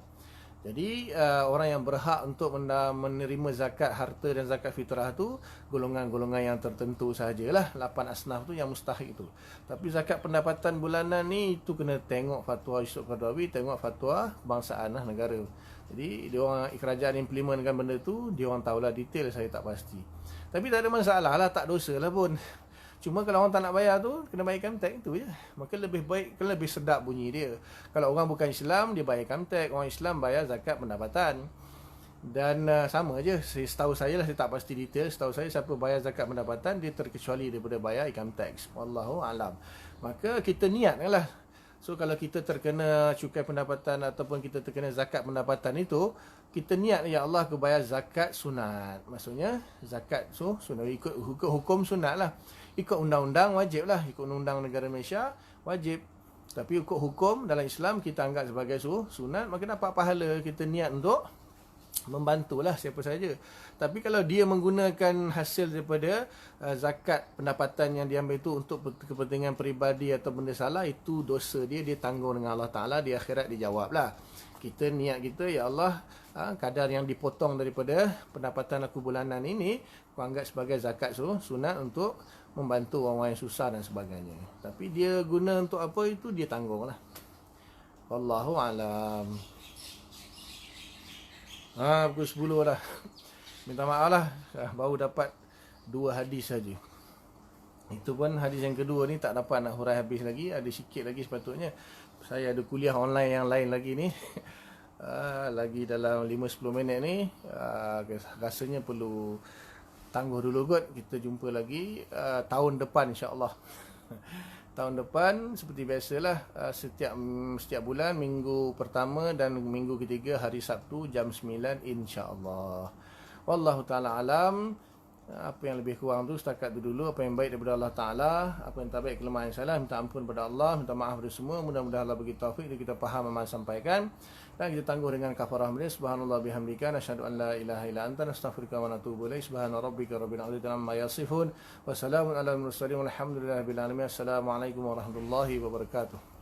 Jadi orang yang berhak untuk menerima zakat harta dan zakat fitrah tu golongan-golongan yang tertentu sahajalah, 8 asnaf tu yang mustahik tu. Tapi zakat pendapatan bulanan ni, itu kena tengok fatwa Yusuf Qaradawi, tengok fatwa kebangsaan lah negara. Jadi dia orang kerajaan implementkan benda tu, dia orang tahulah detail, saya tak pasti. Tapi tak ada masalah lah, tak dosa lah pun. Cuma kalau orang tak nak bayar tu, kena bayar income tax tu je. Maka lebih baik, lebih sedap bunyi dia. Kalau orang bukan Islam, dia bayar income tax. Orang Islam bayar zakat pendapatan. Dan sama je, setahu saya lah, saya tak pasti detail. Setahu saya, siapa bayar zakat pendapatan, dia terkecuali daripada bayar income tax. Wallahu alam. Maka kita niatkanlah. So kalau kita terkena cukai pendapatan ataupun kita terkena zakat pendapatan itu, kita niat, ya Allah, aku bayar zakat sunat. Maksudnya zakat sunat, ikut hukum sunat lah. Ikut undang-undang wajib lah, ikut undang negara Malaysia wajib. Tapi ikut hukum dalam Islam kita anggap sebagai sunat, maka dapat pahala. Kita niat untuk membantulah siapa saja. Tapi kalau dia menggunakan hasil daripada zakat pendapatan yang diambil itu untuk kepentingan peribadi atau benda salah, itu dosa dia tanggung dengan Allah Ta'ala. Di akhirat dijawab lah. Kita niat kita, ya Allah, kadar yang dipotong daripada pendapatan aku bulanan ini, aku anggap sebagai zakat sunat untuk membantu orang-orang yang susah dan sebagainya. Tapi dia guna untuk apa, itu dia tanggung lah. Wallahu alam. Pukul 10 dah. minta maaf lah, baru dapat 2 hadis saja. Itu pun hadis yang kedua ni tak dapat nak hurai habis lagi, ada sikit lagi sepatutnya. Saya ada kuliah online yang lain lagi ni. Lagi dalam 5-10 minit ni, rasanya perlu tangguh dulu kot. Kita jumpa lagi tahun depan insya-Allah. Tahun depan seperti biasalah, setiap bulan minggu pertama dan minggu ketiga hari Sabtu jam 9 insya-Allah. Wallahu taala alam. Apa yang lebih kurang tu setakat tu dulu. Apa yang baik daripada Allah Ta'ala, apa yang tak baik kelemahan yang salah, minta ampun kepada Allah, minta maaf kepada semua. Mudah-mudahan Allah bagi taufik dan kita faham apa yang sampaikan, dan kita tangguh dengan kafarah majlis. Subhanallah bihamdika, nasyhadu an la ilaha illa anta, nastaghfiruka wa natubu ilaik. Subhana rabbika rabbil izzati amma yasifun, wa salamun alal mursalin, walhamdulillahi rabbil alamin. Assalamualaikum warahmatullahi wabarakatuh.